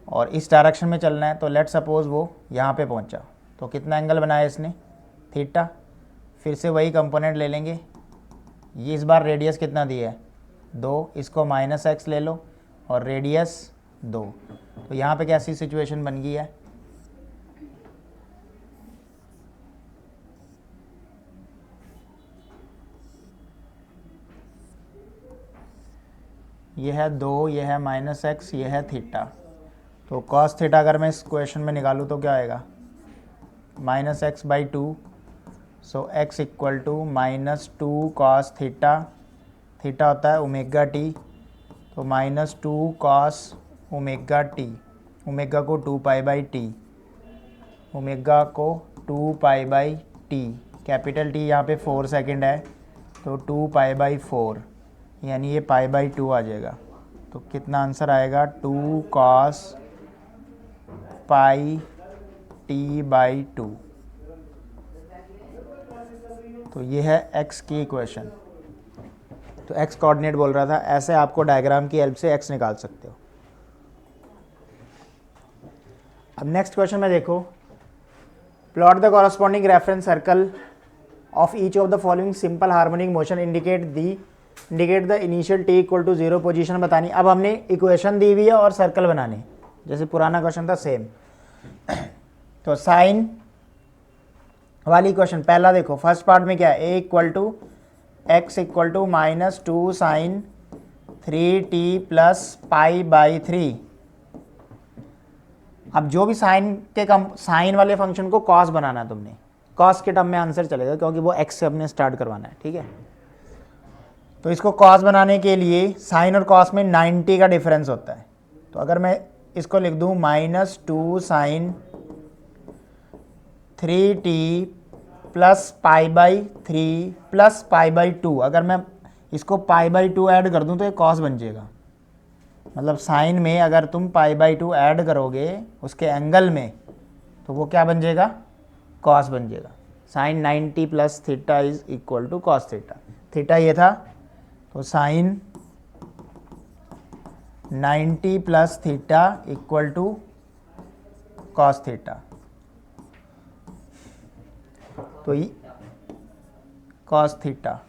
और इस डायरेक्शन में चलना है। तो लेट सपोज वो यहाँ पे पहुँचा, तो कितना एंगल बनाया इसने, थीटा। फिर से वही कंपोनेंट ले लेंगे, ये इस बार रेडियस कितना दिया है 2, इसको -x ले लो और रेडियस 2। तो यहाँ पे कैसी सिचुएशन बन गई है, ये है 2, ये है -x, ये है थीटा। तो cos थीटा अगर मैं इस क्वेश्चन में निकालूँ तो क्या आएगा, -x/2। So x equal to -2 cos theta, theta होता है ओमेगा टी, तो -2 cos ओमेगा टी, ओमेगा को 2π/t, ओमेगा को 2π/t, कैपिटल टी यहाँ पे 4 सेकंड है, तो 2π/4, यानी ये π/2 आ जाएगा। तो कितना आंसर आएगा, 2 cos πt/2। तो ये है x की इक्वेशन। तो x कोऑर्डिनेट बोल रहा था, ऐसे आपको डायग्राम की हेल्प से x निकाल सकते हो। अब नेक्स्ट क्वेश्चन में देखो, plot the corresponding reference circle of each of the following simple harmonic motion indicate the initial t equal to 0 position बतानी। अब हमने इक्वेशन दी हुई है और सर्कल बनाने, जैसे पुराना क्वेश्चन था सेम। तो साइन वाली इक्वेशन पहला देखो, फर्स्ट पार्ट में क्या है, a equal to x equal to -2 sine 3t plus pi by 3। अब जो भी साइन वाले फंक्शन को कॉस बनाना है तुमने, कॉस के टर्म में आंसर चलेगा क्योंकि वो x से हमने स्टार्ट करवाना है, ठीक है। तो इसको कॉस बनाने के लिए साइन और कॉस में 90 का डिफरेंस होता है। तो अगर मैं इसको लिख दूं -2 sine 3t plus pi by 3 plus pi by 2, अगर मैं इसको पाई बाई 2 ऐड कर दूं तो ये कॉस बन जाएगा। मतलब साइन में अगर तुम पाई बाई 2 ऐड करोगे उसके एंगल में, तो वो क्या बन जाएगा, कॉस बन जाएगा। Sine 90 plus theta is equal to cos theta. Theta ये था, तो sine 90 plus theta equal to cos theta. तो ये कॉस थीटा।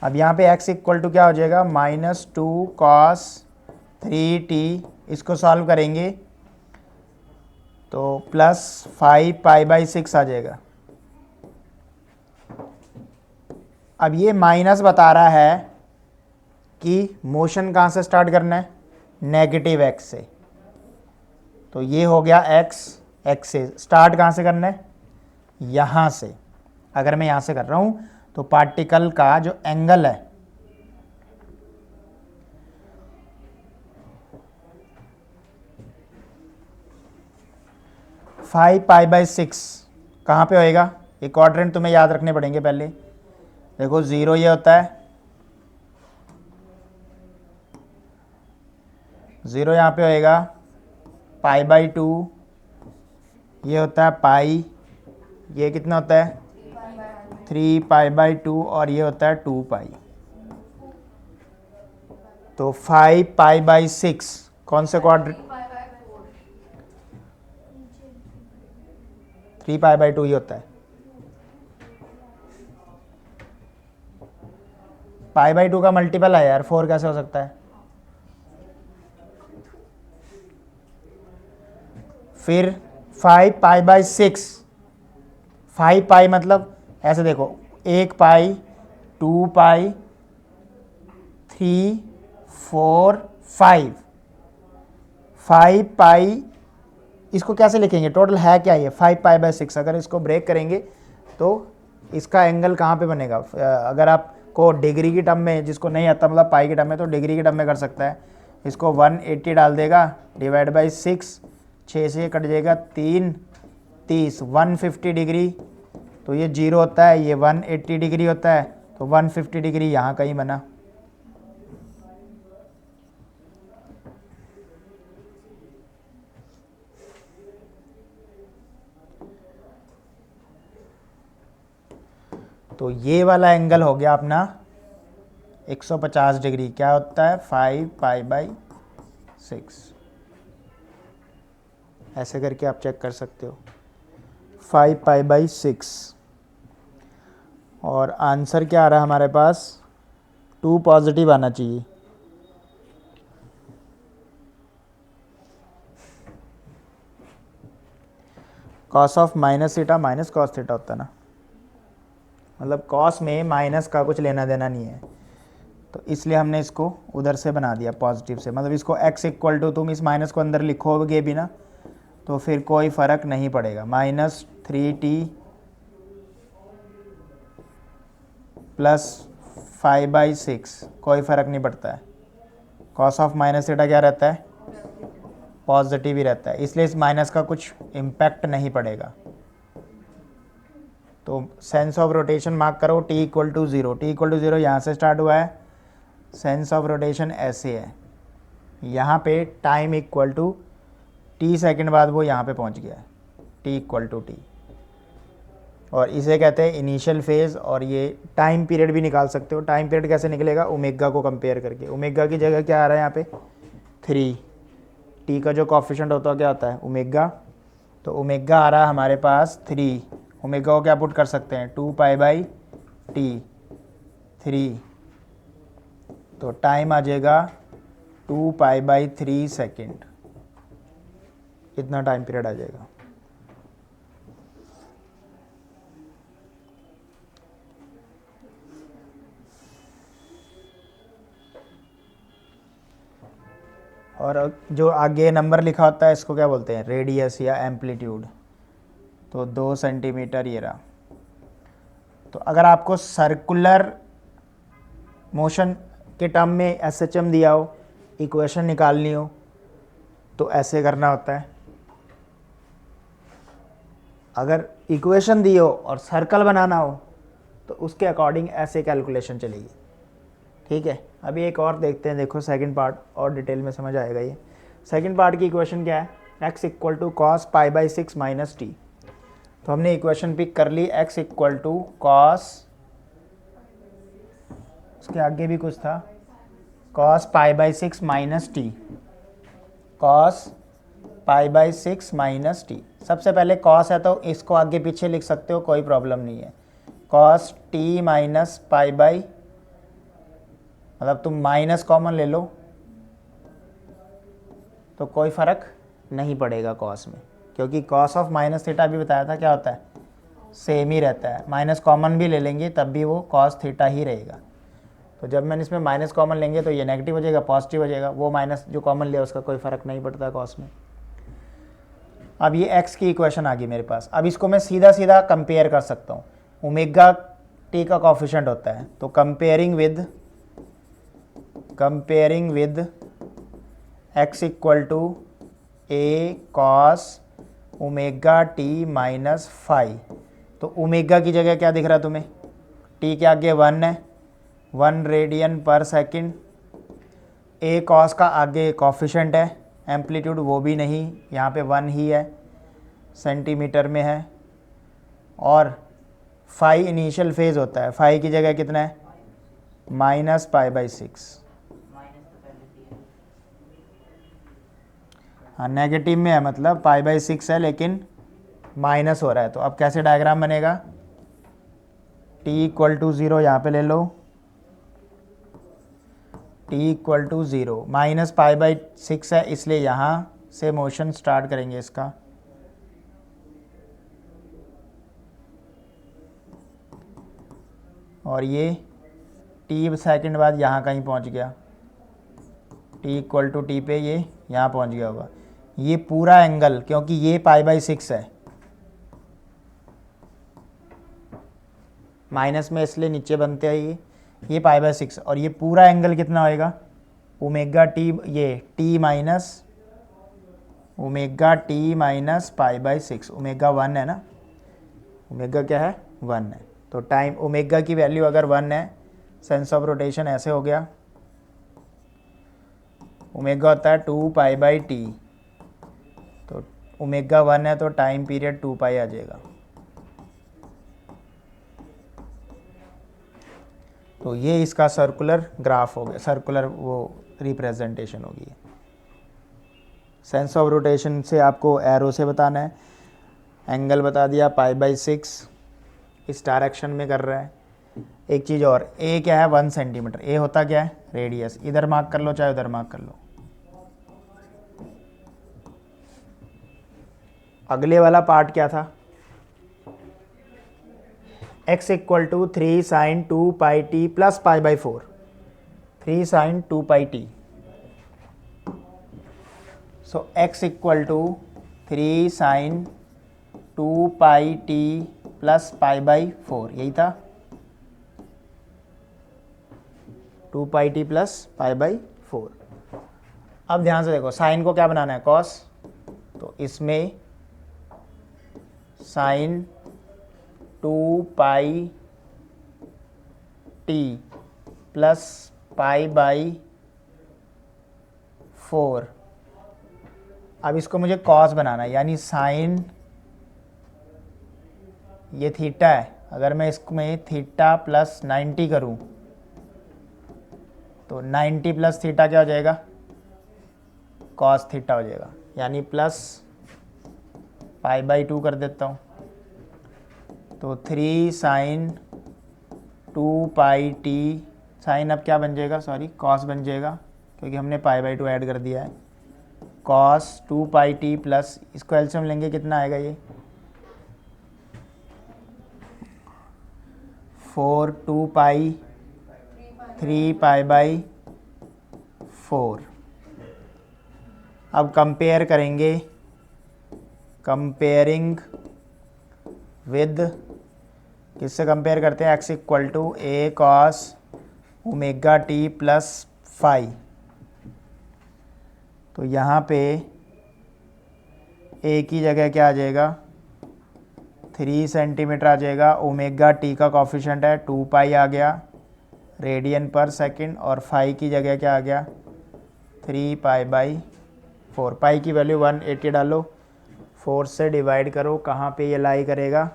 अब यहाँ पे x इक्वल टू क्या हो जाएगा, -2 कॉस 3t, इसको सॉल्व करेंगे तो प्लस 5 पाई बाई 6 आ जाएगा। अब ये माइनस बता रहा है कि मोशन कहाँ से स्टार्ट करना है, नेगेटिव x से। तो ये हो गया x से स्टार्ट कहाँ से करना है, यहाँ से। अगर मैं यहाँ से कर रहा हूँ तो पार्टिकल का जो एंगल है फाइव पाई बाई 6 कहाँ पे होएगा, ये क्वाड्रेंट तुम्हें याद रखने पड़ेंगे पहले। देखो 0 ये होता है, 0 यहाँ पे होएगा, पाई बाई 2 ये होता है पाई, ये कितना होता है 3 पाई बाई 2 और ये होता है 2 पाई। तो 5 पाई बाई 6 कौन से क्वाड्रेंट, 3 पाई बाई 2 ये होता है। पाई बाई 2 का मल्टीपल है यार, 4 कैसे हो सकता है। फिर 5 पाई बाई 6, 5 पाई मतलब ऐसे देखो, 1 पाई 2 पाई 3 4 5 पाई, इसको कैसे लिखेंगे, टोटल है क्या ये 5 पाई बाई 6। अगर इसको ब्रेक करेंगे तो इसका एंगल कहाँ पे बनेगा, अगर आपको डिग्री की टर्म में, जिसको नहीं आता मतलब पाई की टर्म में, तो डिग्री की टर्म में कर सकता है। इसको 180 डाल देगा, डिवाइड बाई 6, 6 से कट जाएगा 3 30, 150 डिग्री। तो ये 0 होता है, ये 180 डिग्री होता है, तो 150 डिग्री यहाँ कहीं बना। तो ये वाला एंगल हो गया अपना 150 डिग्री। क्या होता है 5 पाई बाई 6। ऐसे करके आप चेक कर सकते हो, 5 पाई बाई 6। और आंसर क्या आ रहा है हमारे पास, 2 पॉजिटिव आना चाहिए। Cos of minus theta minus cos theta होता है ना, मतलब कॉस में माइनस का कुछ लेना देना नहीं है, तो इसलिए हमने इसको उधर से बना दिया पॉजिटिव से। मतलब इसको x इक्वल टू, तुम इस माइनस को अंदर लिखोगे भी ना तो फिर कोई फ़र्क नहीं पड़ेगा, -3t प्लस 5 बाई 6, कोई फ़र्क नहीं पड़ता है। कॉस ऑफ माइनस थीटा क्या रहता है, पॉजिटिव ही रहता है, इसलिए इस माइनस का कुछ इम्पैक्ट नहीं पड़ेगा। तो सेंस ऑफ रोटेशन मार्क करो, t equal to 0, t equal to 0 यहाँ से स्टार्ट हुआ है, सेंस ऑफ रोटेशन ऐसे है, यहाँ पे time equal to t second बाद वो यहाँ पे पहुँच गया है। टी इक्वल टू टी, और इसे कहते हैं इनिशियल फेज़। और ये टाइम पीरियड भी निकाल सकते हो। टाइम पीरियड कैसे निकलेगा, ओमेगा को कंपेयर करके। ओमेगा की जगह क्या आ रहा है यहाँ पे 3, टी का जो कॉफिशेंट होता है क्या होता है ओमेगा, तो ओमेगा आ रहा है हमारे पास 3। ओमेगा को क्या पुट कर सकते हैं 2 पाई बाई टी 3, तो टाइम आ जाएगा 2 पाई बाई 3 सेकेंड, इतना टाइम पीरियड आ जाएगा। और जो आगे नंबर लिखा होता है इसको क्या बोलते हैं रेडियस या एम्पलीट्यूड, तो 2 सेंटीमीटर ये रहा। तो अगर आपको सर्कुलर मोशन के टर्म में एसएचएम दिया हो, इक्वेशन निकालनी हो, तो ऐसे करना होता है। अगर इक्वेशन दी हो और सर्कल बनाना हो तो उसके अकॉर्डिंग ऐसे कैलकुलेशन चलेगी। ठीक है, अभी एक और देखते हैं, देखो सेकंड पार्ट और डिटेल में समझ आएगा। ये सेकंड पार्ट की इक्वेशन क्या है, x equal to cos pi by 6 minus t. तो हमने इक्वेशन पिक कर ली, x इक्वल टू कॉस, उसके आगे भी कुछ था, cos pi by 6 minus t, cos pi by 6 minus t. सबसे पहले कॉस है तो इसको आगे पीछे लिख सकते हो, कोई प्रॉब्लम नहीं है। Cos T minus pi by, मतलब तुम माइनस कॉमन ले लो तो कोई फ़र्क नहीं पड़ेगा कॉस में, क्योंकि कॉस ऑफ माइनस थीटा भी बताया था क्या होता है, सेम ही रहता है। माइनस कॉमन भी ले लेंगे तब भी वो कॉस थीटा ही रहेगा। तो जब मैंने इसमें माइनस कॉमन लेंगे तो ये नेगेटिव हो जाएगा, पॉजिटिव हो जाएगा, वो माइनस जो कॉमन लिया उसका कोई फ़र्क नहीं पड़ता कॉस में। अब ये x की इक्वेशन आ गई मेरे पास। अब इसको मैं सीधा सीधा कंपेयर कर सकता हूँ। ओमेगा टी का कॉफिशेंट होता है, तो comparing with x equal to a cos omega t minus 5। तो ओमेगा की जगह क्या दिख रहा है तुम्हें, टी के आगे 1 है, 1 रेडियन पर सेकंड। ए कॉस का आगे कॉफिशेंट है, एम्पलीट्यूड वो भी नहीं, यहाँ पे 1 ही है, सेंटीमीटर में है। और 5 इनिशियल फेज़ होता है, 5 की जगह कितना है माइनस पाई बाई 6। हाँ नेगेटिव में है, मतलब पाई बाई 6 है लेकिन माइनस हो रहा है। तो अब कैसे डायग्राम बनेगा, t इक्वल टू 0 यहाँ पे ले लो, t equal to 0, minus pi by 6 है इसलिए यहाँ से मोशन स्टार्ट करेंगे इसका। और ये t सेकंड बाद यहाँ कहीं पहुँच गया, t इक्वल टू टी पे ये यहाँ पहुँच गया होगा। ये पूरा एंगल, क्योंकि ये पाई बाई 6 है, माइनस में इसलिए नीचे बनते हैं ये पाई बाई 6, और ये पूरा एंगल कितना होएगा ओमेगा टी, ये T minus omega t minus pi by 6। Omega 1 है ना, ओमेगा क्या है 1 है, तो टाइम ओमेगा की वैल्यू अगर 1 है, सेंस ऑफ रोटेशन ऐसे हो गया, ओमेगा होता है 2 पाई बाई टी, तो ओमेगा 1 है तो टाइम पीरियड 2 पाई आ जाएगा। तो ये इसका सर्कुलर ग्राफ हो गया, सर्कुलर वो रिप्रेजेंटेशन होगी। सेंस ऑफ रोटेशन से आपको एरो से बताना है, एंगल बता दिया पाई बाई 6 इस डायरेक्शन में कर रहा है। एक चीज़ और, ए क्या है 1 सेंटीमीटर, ए होता क्या है रेडियस, इधर मार्क कर लो चाहे उधर मार्क कर लो। अगले वाला पार्ट क्या था, x equal to 3 sine 2 pi t plus pi by 4, 3 sine 2 pi t. So x equal to 3 sine 2 pi t plus pi by 4, यही था 2 pi t plus pi by 4। अब ध्यान से देखो, साइन को क्या बनाना है कॉस, तो इसमें sine 2 pi t plus pi by 4। अब इसको मुझे कॉस बनाना है, यानी साइन ये थीटा है, अगर मैं इसमें थीटा प्लस 90 करूँ तो 90 प्लस थीटा क्या हो जाएगा, कॉस थीटा हो जाएगा, यानी प्लस पाई/2 कर देता हूँ। तो 3 साइन 2 पाई टी, साइन अब क्या बन जाएगा, सॉरी कॉस बन जाएगा क्योंकि हमने पाई/2 ऐड कर दिया है। कॉस 2 पाई टी प्लस, इसको एलसीएम लेंगे कितना आएगा ये 4 2 पाई 3 पाई/4। अब कंपेयर करेंगे, कंपेयरिंग विद, किससे कंपेयर करते हैं, x equal to a cos omega t plus phi. तो यहाँ पे ए की जगह क्या आ जाएगा, 3 सेंटीमीटर आ जाएगा। ओमेगा टी का कॉफिशेंट है 2 पाई आ गया रेडियन पर सेकंड, और फाई की जगह क्या आ गया 3 पाई/4। पाई की वैल्यू 180 डालो, 4 से डिवाइड करो, कहाँ पे ये लाई करेगा,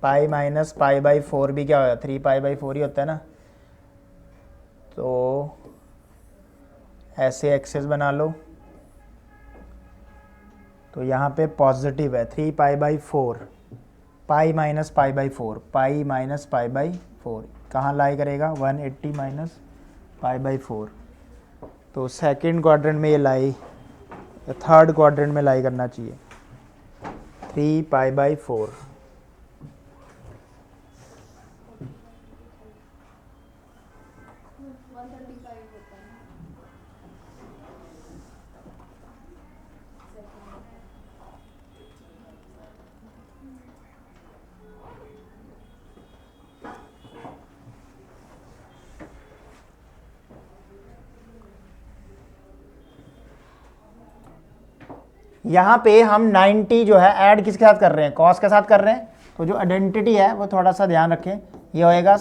पाई माइनस पाई/4 भी क्या होगा 3 पाई/4 ही होता है ना। तो ऐसे एक्सेस बना लो, तो यहाँ पे पॉजिटिव है 3 पाई/4, पाई माइनस पाई/4, पाई माइनस पाई/4 कहाँ लाई करेगा 180 माइनस पाई/4। तो सेकंड क्वाड्रेंट में ये लाई, थर्ड क्वाड्रेंट में लाई करना चाहिए 3 पाई/4। यहाँ पे हम 90 जो है ऐड किसके साथ कर रहे हैं, कॉस के साथ कर रहे हैं। तो जो आइडेंटिटी है वो थोड़ा सा ध्यान रखें, ये होएगा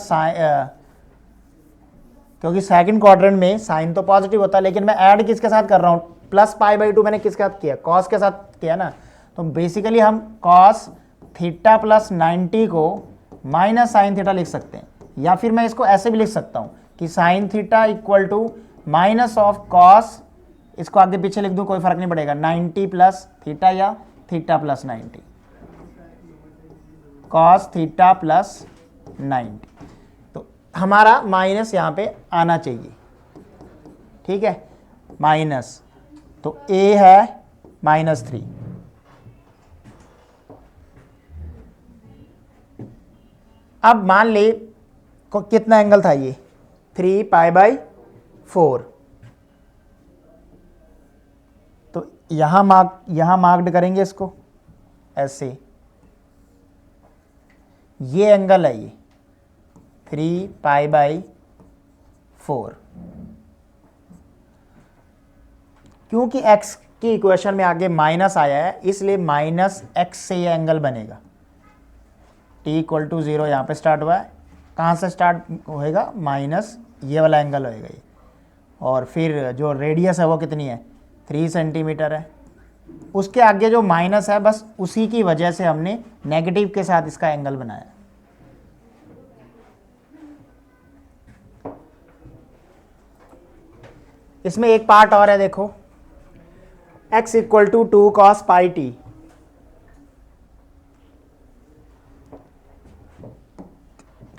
क्योंकि सेकंड क्वाड्रेंट में साइन तो पॉजिटिव होता है, लेकिन मैं ऐड किसके साथ कर रहा हूँ, प्लस पाई/2 मैंने किसके साथ किया, कॉस के साथ किया ना। तो बेसिकली हम कॉस थीटा प्लस 90 को माइनस साइन थीटा लिख सकते हैं, या फिर मैं इसको ऐसे भी लिख सकता हूँ कि sine theta equal to minus of cos, इसको आगे पीछे लिख दूं कोई फर्क नहीं पड़ेगा, 90 प्लस थीटा या theta plus 90, cos theta plus 90। तो हमारा माइनस यहाँ पे आना चाहिए, ठीक है, माइनस। तो ए है -3, अब मान ले को कितना एंगल था ये 3 पाई/4। तो यहाँ मार्क्ड करेंगे इसको ऐसे, ये एंगल है ये 3 पाई/4। क्योंकि x की इक्वेशन में आगे माइनस आया है, इसलिए -x से ये एंगल बनेगा। t इक्वल टू 0 यहाँ पे स्टार्ट हुआ है, कहाँ से स्टार्ट होएगा, माइनस ये वाला एंगल होएगा ये, और फिर जो रेडियस है वो कितनी है 3 सेंटीमीटर है। उसके आगे जो माइनस है बस उसी की वजह से हमने नेगेटिव के साथ इसका एंगल बनाया। इसमें एक पार्ट और है, देखो x equal to 2 cos pi t.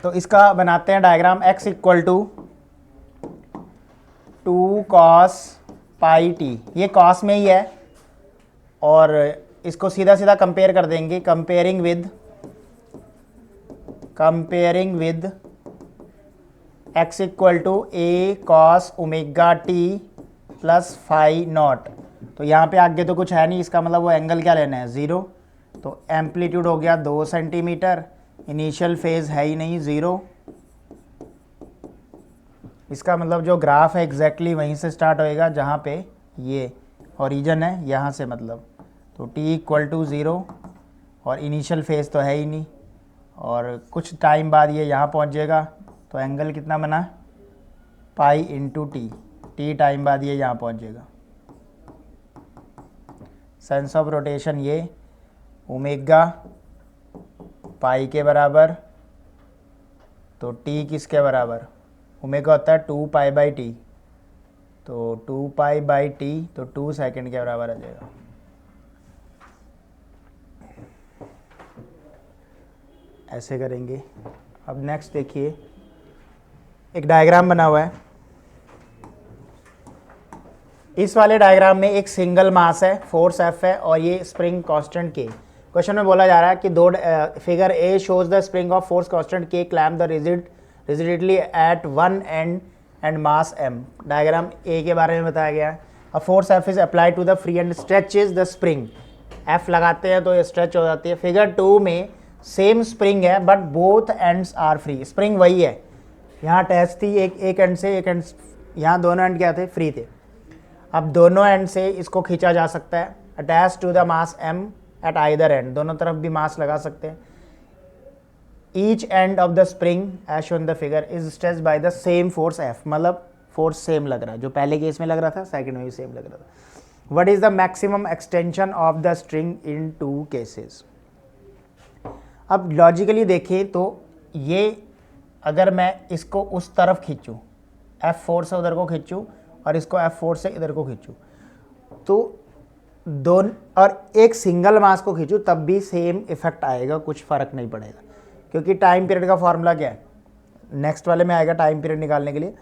तो इसका बनाते हैं diagram, x equal to 2 cos pi t, ये cos में ही है, और इसको सीधा सीधा कंपेयर कर देंगे, comparing with x equal to a cos omega t plus phi naught. तो यहाँ पे आगे तो कुछ है नहीं, इसका मतलब वो एंगल क्या लेना है 0। तो एम्पलीट्यूड हो गया 2 सेंटीमीटर, इनिशियल फेज है ही नहीं 0। इसका मतलब जो ग्राफ है एग्जैक्टली वहीं से स्टार्ट होएगा जहाँ पे ये ओरिजिन है, यहाँ से मतलब। तो t इक्वल टू 0 और इनिशियल फेज तो है ही नहीं, और कुछ टाइम बाद ये यहाँ पहुँच जाएगा। तो एंगल कितना बना pi into T, T time बाद ये यहाँ पहुँच जाएगा। सेंस ऑफ रोटेशन ये ओमेगा पाई के बराबर, तो टी किसके बराबर, ओमेगा होता है 2 पाई बाई टी, तो 2 पाई बाई टी, तो 2 सेकंड के बराबर आ जाएगा। ऐसे करेंगे। अब नेक्स्ट देखिए, एक डायग्राम बना हुआ है। इस वाले डायग्राम में एक सिंगल मास है, फोर्स एफ है, और ये स्प्रिंग कांस्टेंट के। क्वेश्चन में बोला जा रहा है कि दो figure A shows the spring of force constant k clamp the rigidly at one end and mass M. Diagram A के बारे में बताया गया है। A force F is applied to the free end stretches the spring. F लगाते हैं तो ये स्ट्रेच हो जाती है। फिगर 2 में सेम स्प्रिंग है but both ends are free. Spring वही है, यहाँ अटैच थी, एक एंड से एक एंड, यहाँ दोनों एंड क्या थे, फ्री थे। अब दोनों एंड से इसको खींचा जा सकता है। Attach to the mass m at either end, दोनों तरफ भी मास लगा सकते हैं। Each end of the spring as shown the figure is stretched by the same force f, मतलब फोर्स सेम लग रहा है, जो पहले केस में लग रहा था सेकंड में भी सेम लग रहा था। What is the maximum extension of the string in 2 cases. अब लॉजिकली देखें तो ये अगर मैं इसको उस तरफ खींचूं, F4 से उधर को खींचूं और इसको F4 से इधर को खींचूं, तो दोनों और एक सिंगल मास को खींचूं तब भी सेम इफेक्ट आएगा, कुछ फ़र्क नहीं पड़ेगा। क्योंकि टाइम पीरियड का फॉर्मूला क्या है, नेक्स्ट वाले में आएगा टाइम पीरियड निकालने के लिए।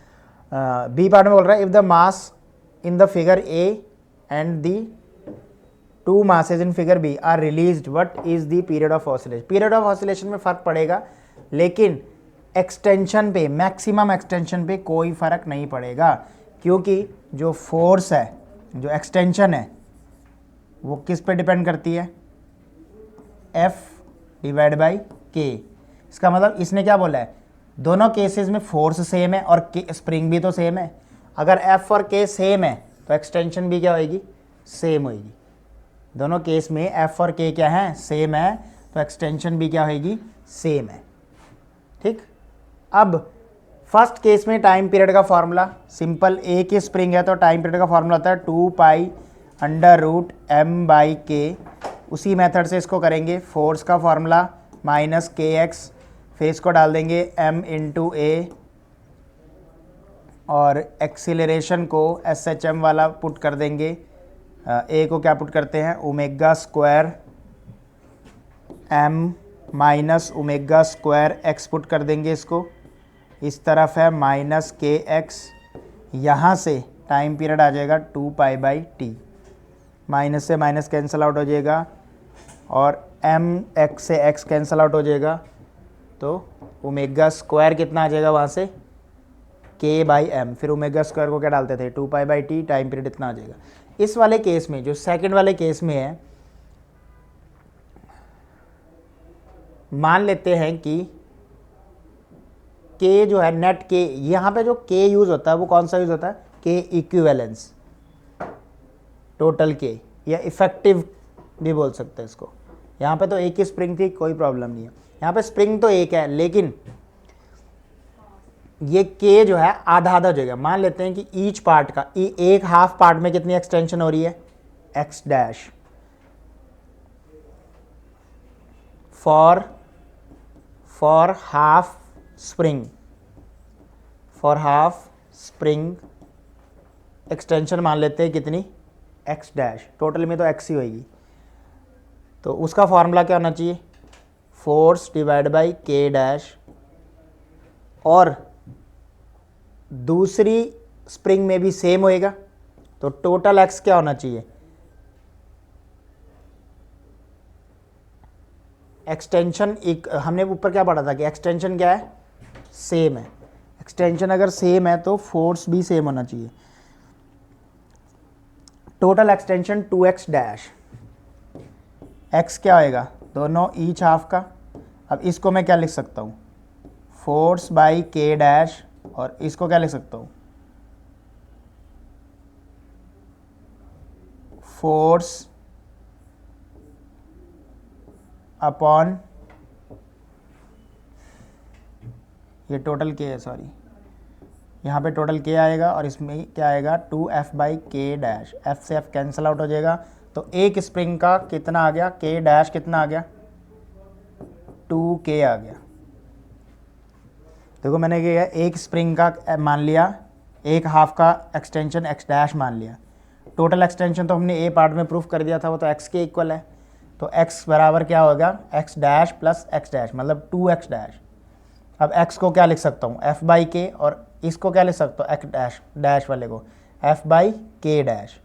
बी पार्ट में बोल रहा है, if the mass in the figure A and the 2 masses in figure B are released, what is the period of oscillation। Period of oscillation में फ़र्क पड़ेगा, लेकिन एक्सटेंशन पे, मैक्सिमम एक्सटेंशन पे कोई फ़र्क नहीं पड़ेगा, क्योंकि जो फोर्स है, जो एक्सटेंशन है, वो किस पे डिपेंड करती है, F डिवाइड बाई K। इसका मतलब इसने क्या बोला है, दोनों केसेस में फोर्स सेम है और स्प्रिंग भी तो सेम है। अगर F और K सेम है तो एक्सटेंशन भी क्या होएगी, सेम होएगी। दोनों केस में F और K क्या है, सेम है, तो एक्सटेंशन भी क्या होएगी, सेम है। ठीक। अब फर्स्ट केस में टाइम पीरियड का फॉर्मूला सिंपल, ए की स्प्रिंग है तो टाइम पीरियड का फॉर्मूला होता है 2 pi under root m by k. उसी मेथड से इसको करेंगे। फोर्स का फॉर्मूला माइनस के एक्स, फिर इसको डाल देंगे m इंटू ए, और एक्सीलरेशन को SHM वाला पुट कर देंगे। ए को क्या पुट करते हैं, omega square m minus omega square x put कर देंगे। इसको इस तरफ है माइनस के एक्स, यहाँ से टाइम पीरियड आ जाएगा 2 पाई बाई टी, माइनस से माइनस कैंसिल आउट हो जाएगा और m x से x कैंसिल आउट हो जाएगा, तो ओमेगा स्क्वायर कितना आ जाएगा वहाँ से, k बाई एम। फिर ओमेगा स्क्वायर को क्या डालते थे, 2 pi by T, time period इतना आ जाएगा। इस वाले केस में, जो सेकंड वाले केस में है, मान लेते हैं कि k जो है नेट k, यहाँ पे जो k यूज़ होता है वो कौन सा यूज़ होता है, k इक्विवेलेंस, टोटल k, या इफेक्टिव भी बोल सकते हैं इसको। यहाँ पे तो एक ही स्प्रिंग थी, कोई प्रॉब्लम नहीं है। यहाँ पे स्प्रिंग तो एक है, लेकिन ये k जो है आधा आधा हो जाएगा। मान लेते हैं कि ईच पार्ट का, एक हाफ पार्ट में कितनी एक्सटेंशन हो रही है, x dash, for half spring, for half spring extension मान लेते हैं कितनी, x डैश, टोटल में तो x ही होगी। तो उसका फॉर्मूला क्या होना चाहिए, force divide by k dash, और दूसरी स्प्रिंग में भी सेम होएगा, तो टोटल x क्या होना चाहिए, एक्सटेंशन एक, हमने ऊपर क्या पढ़ा था कि एक्सटेंशन क्या है, सेम है। एक्सटेंशन अगर सेम है तो फोर्स भी सेम होना चाहिए। Total extension 2x dash, x क्या होएगा, दोनों ईच हाफ का। अब इसको मैं क्या लिख सकता हूँ, फोर्स बाई k डैश, और इसको क्या लिख सकता हूँ, फोर्स अपॉन, ये टोटल k है, सॉरी, यहाँ पे टोटल के आएगा और इसमें क्या आएगा 2f/k डैश, एफ से एफ कैंसिल आउट हो जाएगा। तो एक स्प्रिंग का कितना आ गया, के डैश कितना आ गया, 2k आ गया। देखो मैंने क्या किया, एक स्प्रिंग का मान लिया, एक हाफ का एक्सटेंशन x डैश मान लिया। टोटल एक्सटेंशन तो हमने ए पार्ट में प्रूफ कर दिया था, वो तो x के इक्वल है। तो x बराबर क्या होगा, x dash plus x dash मतलब 2x डैश। अब x को क्या लिख सकता हूँ, f/k, और इसको क्या लिख सकता हूँ, x डैश डैश वाले को f/k डैश।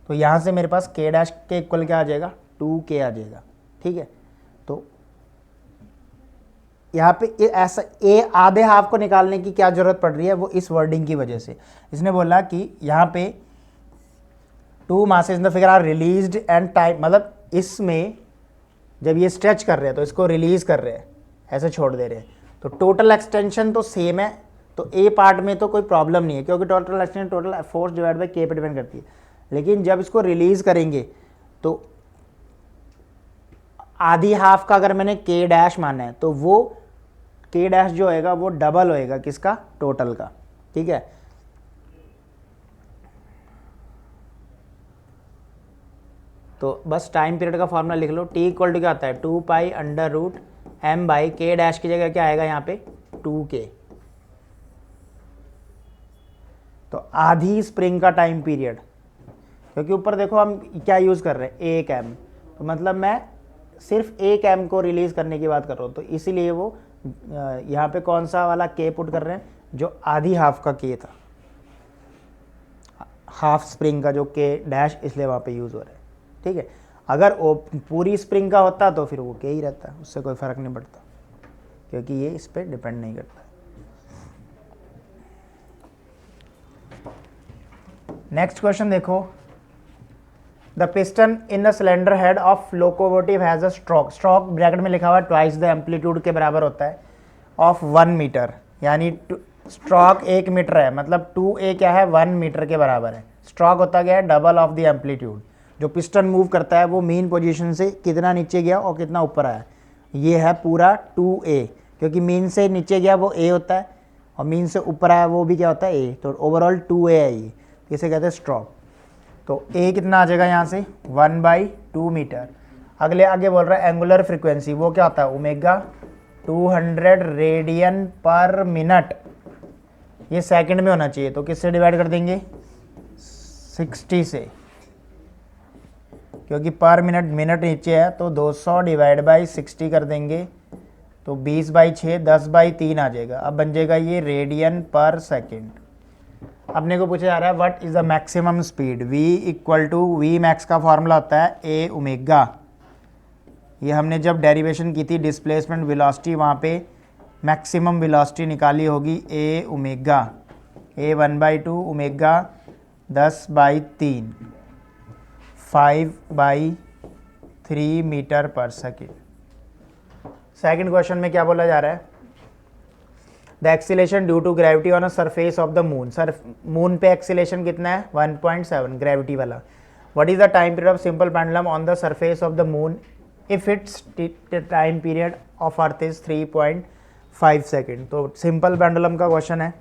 तो यहाँ से मेरे पास k डैश के इक्वल क्या आ जाएगा, 2k आ जाएगा। ठीक है, तो यहाँ पे ऐसा ए आधे हाफ को निकालने की क्या जरूरत पड़ रही है, वो इस वर्डिंग की वजह से। इसने बोला कि यहाँ पे 2 masses in the figure are released and time, मतलब इसमें जब ये स्ट्रेच कर रहे हैं तो इसको रिलीज कर रहे हैं, ऐसे छोड़ दे रहे हैं। तो टोटल एक्सटेंशन तो सेम है, तो ए पार्ट में तो कोई प्रॉब्लम नहीं है, क्योंकि total extension total force divide by के पे डिपेंड करती है। लेकिन जब इसको रिलीज करेंगे तो आधी हाफ का अगर मैंने के डैश माना है, तो वो के डैश जो होएगा वो डबल होएगा किसका, टोटल का। ठीक है, तो बस टाइम पीरियड का फॉर्मूला लिख लो, टी इक्वल टू क्या आता है, 2π√m/k डैश की जगह क्या आएगा यहाँ पे 2k। तो आधी स्प्रिंग का टाइम पीरियड, क्योंकि ऊपर देखो हम क्या यूज़ कर रहे हैं, 1 m, तो मतलब मैं सिर्फ 1 m को रिलीज़ करने की बात कर रहा हूँ। तो इसीलिए वो यहाँ पे कौन सा वाला के पुट कर रहे हैं, जो आधी हाफ का के था, हाफ स्प्रिंग का जो के डैश, इसलिए वहाँ पे यूज़ हो रहा है। ठीक है, अगर वो पूरी स्प्रिंग का होता तो फिर वो के ही रहता है, उससे कोई फ़र्क नहीं पड़ता, क्योंकि ये इस पर डिपेंड नहीं करता। नेक्स्ट क्वेश्चन देखो, the piston in the cylinder head of locomotive has a stroke, stroke bracket में लिखा हुआ है ट्वाइस द एम्पलीट्यूड के बराबर होता है ऑफ 1 मीटर, यानी स्ट्रोक 1 मीटर है, मतलब 2a क्या है, 1 मीटर के बराबर है। स्ट्रोक होता गया है डबल ऑफ द एम्पलीट्यूड। जो पिस्टन मूव करता है वो मेन पोजीशन से कितना नीचे गया और कितना ऊपर आया, ये है पूरा 2a, क्योंकि मीन से नीचे गया वो a होता है और मीन से ऊपर आया वो भी क्या होता है a, तो ओवरऑल 2a है ये, इसे कहते हैं स्ट्रोक। तो a कितना आ जाएगा यहाँ से 1/2 मीटर। अगले आगे बोल रहा है एंगुलर फ्रीक्वेंसी, वो क्या होता है ओमेगा 200 रेडियन पर मिनट, ये सेकंड में होना चाहिए, तो किससे डिवाइड कर देंगे 60 से, क्योंकि पर मिनट मिनट नीचे है, तो 200 डिवाइड बाई 60 कर देंगे, तो 20/6 10/3 आ जाएगा। अब बन जाएगा ये रेडियन पर सेकेंड। अपने को पूछा जा रहा है what is the maximum speed, v equal to v max का फॉर्मूला होता है a ओमेगा। ये हमने जब डेरिवेशन की थी डिस्प्लेसमेंट वेलोसिटी, वहाँ पे मैक्सिमम वेलोसिटी निकाली होगी a omega, a 1/2 omega 10/3 5/3 metre per second. Second question में क्या बोला जा रहा है, the acceleration due to gravity on a surface of the moon, sir moon पे एक्सीलेशन कितना है 1.7 ग्रेविटी वाला। What is the time period of simple pendulum on the surface of the moon if its time period of earth is 3.5 second. तो simple pendulum का question है,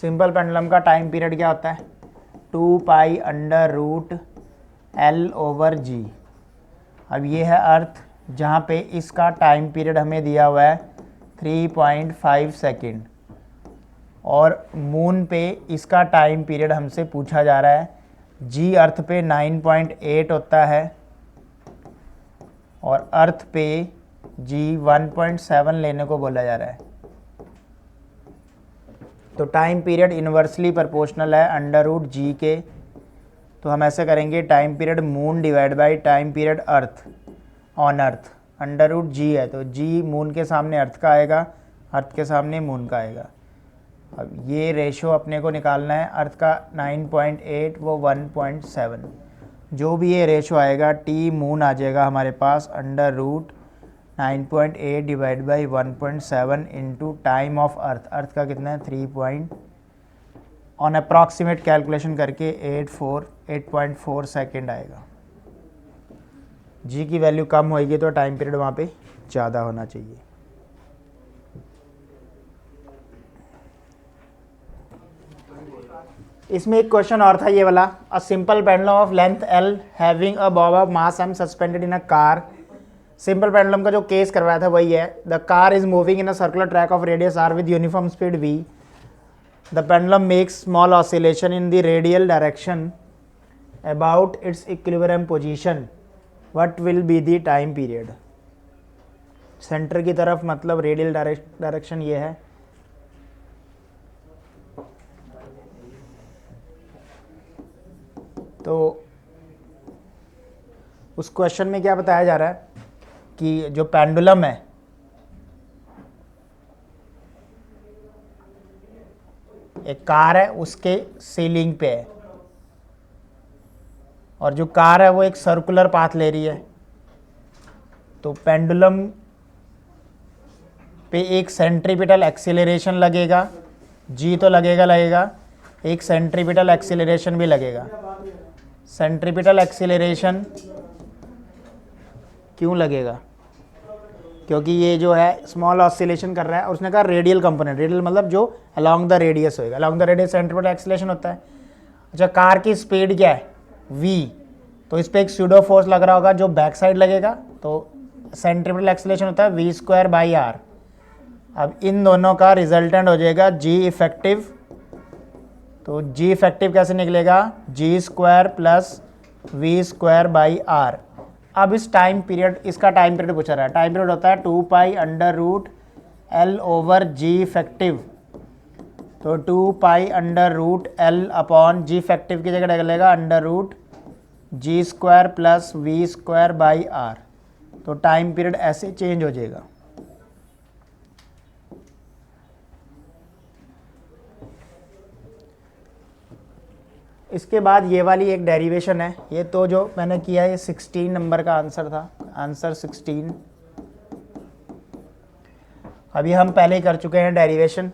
simple pendulum का time period क्या होता है 2π√L/g। अब ये है अर्थ, जहाँ पे इसका टाइम पीरियड हमें दिया हुआ है 3.5 सेकेंड, और मून पे इसका टाइम पीरियड हमसे पूछा जा रहा है, जी अर्थ पे 9.8 होता है और अर्थ पे जी 1.7 लेने को बोला जा रहा है। तो टाइम पीरियड इन्वर्सली प्रोपोर्शनल है √g के, तो हम ऐसे करेंगे time period moon divide by time period earth on earth, √g है तो g मून के सामने अर्थ का आएगा, अर्थ के सामने मून का आएगा। अब ये रेशो अपने को निकालना है, अर्थ का 9.8 वो 1.7, जो भी ये रेशो आएगा t मून आ जाएगा हमारे पास √9.8 divide by 1.7 into time of earth, earth का कितना है 3 ऑन अप्रॉक्सीमेट कैलकुलेशन करके 8.4 सेकेंड आएगा। जी की वैल्यू कम होएगी तो टाइम पीरियड वहाँ पे ज़्यादा होना चाहिए। इसमें एक क्वेश्चन और था ये वाला, a simple pendulum of length L having a bob of mass M suspended in a car. Simple pendulum का जो केस करवाया था वही है। The car is moving in a circular track of radius R with uniform speed V. The pendulum makes small oscillation in the radial direction about its equilibrium position, what will be the time period. Centre की तरफ मतलब radial direction ये है। तो उस question में क्या बताया जा रहा है कि जो पेंडुलम है एक कार है, उसके सीलिंग पे है और जो कार है वो एक सर्कुलर पाथ ले रही है। तो पेंडुलम पे एक सेंट्रीपिटल एक्सीलरेशन लगेगा, जी तो लगेगा, एक सेंट्रीपिटल एक्सीलरेशन भी लगेगा। सेंट्रीपिटल एक्सीलरेशन क्यों लगेगा? क्योंकि ये जो है स्मॉल ऑसिलेशन कर रहा है और उसने कहा रेडियल कंपोनेंट, रेडियल मतलब जो अलोंग द रेडियस होएगा, along the radius centripetal acceleration होता है। अच्छा, कार की स्पीड क्या है? v, तो इस पर एक स्यूडो फोर्स लग रहा होगा जो बैक साइड लगेगा, तो सेंट्रीपिटल एक्सीलरेशन होता है v²/r। अब इन दोनों का रिजल्टेंट हो जाएगा g इफेक्टिव। तो g इफेक्टिव कैसे निकलेगा? g² + v²/r। अब इस टाइम पीरियड, इसका टाइम पीरियड पूछा रहा है। टाइम पीरियड होता है 2π√L/g इफेक्टिव। तो 2π√L/g इफेक्टिव की जगह लगेगा √g² + v²/r। तो टाइम पीरियड ऐसे चेंज हो जाएगा। इसके बाद ये वाली एक डेरिवेशन है, ये तो जो मैंने किया है 16 नंबर का आंसर था, आंसर 16। अभी हम पहले ही कर चुके हैं derivation.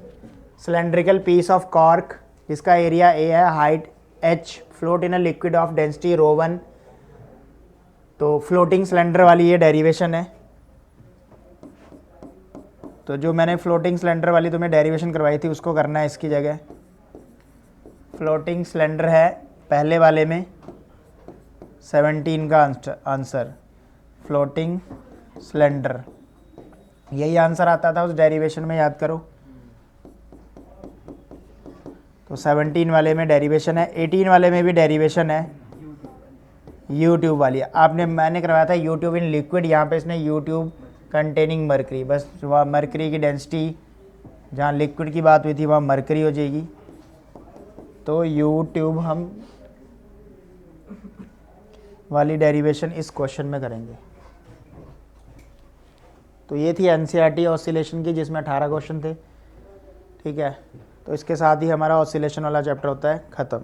Cylindrical piece of cork जिसका एरिया a है, height h, float in a liquid of density ρ1। तो फ्लोटिंग सिलेंडर वाली ये डेरिवेशन है। तो जो मैंने फ्लोटिंग सिलेंडर वाली तुम्हें डेरिवेशन करवाई थी उसको करना है इसकी जगह। फ्लोटिंग सिलेंडर है पहले वाले में 17 का आंसर, फ्लोटिंग सिलेंडर यही आंसर आता था उस डेरिवेशन में, याद करो। तो 17 वाले में डेरिवेशन है, 18 वाले में भी डेरिवेशन है, U-ट्यूब वाली मैंने करवाया था U-ट्यूब इन लिक्विड, यहाँ पे इसने U-ट्यूब कंटेनिंग मरकरी, बस वहाँ मरकरी की डेंसिटी जहाँ लिक्विड की बात हुई थी वहाँ मरकरी हो जाएगी। तो U-ट्यूब हम वाली डेरिवेशन इस क्वेश्चन में करेंगे। तो ये थी NCERT ऑसिलेशन की जिसमें 18 क्वेश्चन थे, ठीक है। तो इसके साथ ही हमारा ऑसिलेशन वाला चैप्टर होता है ख़त्म।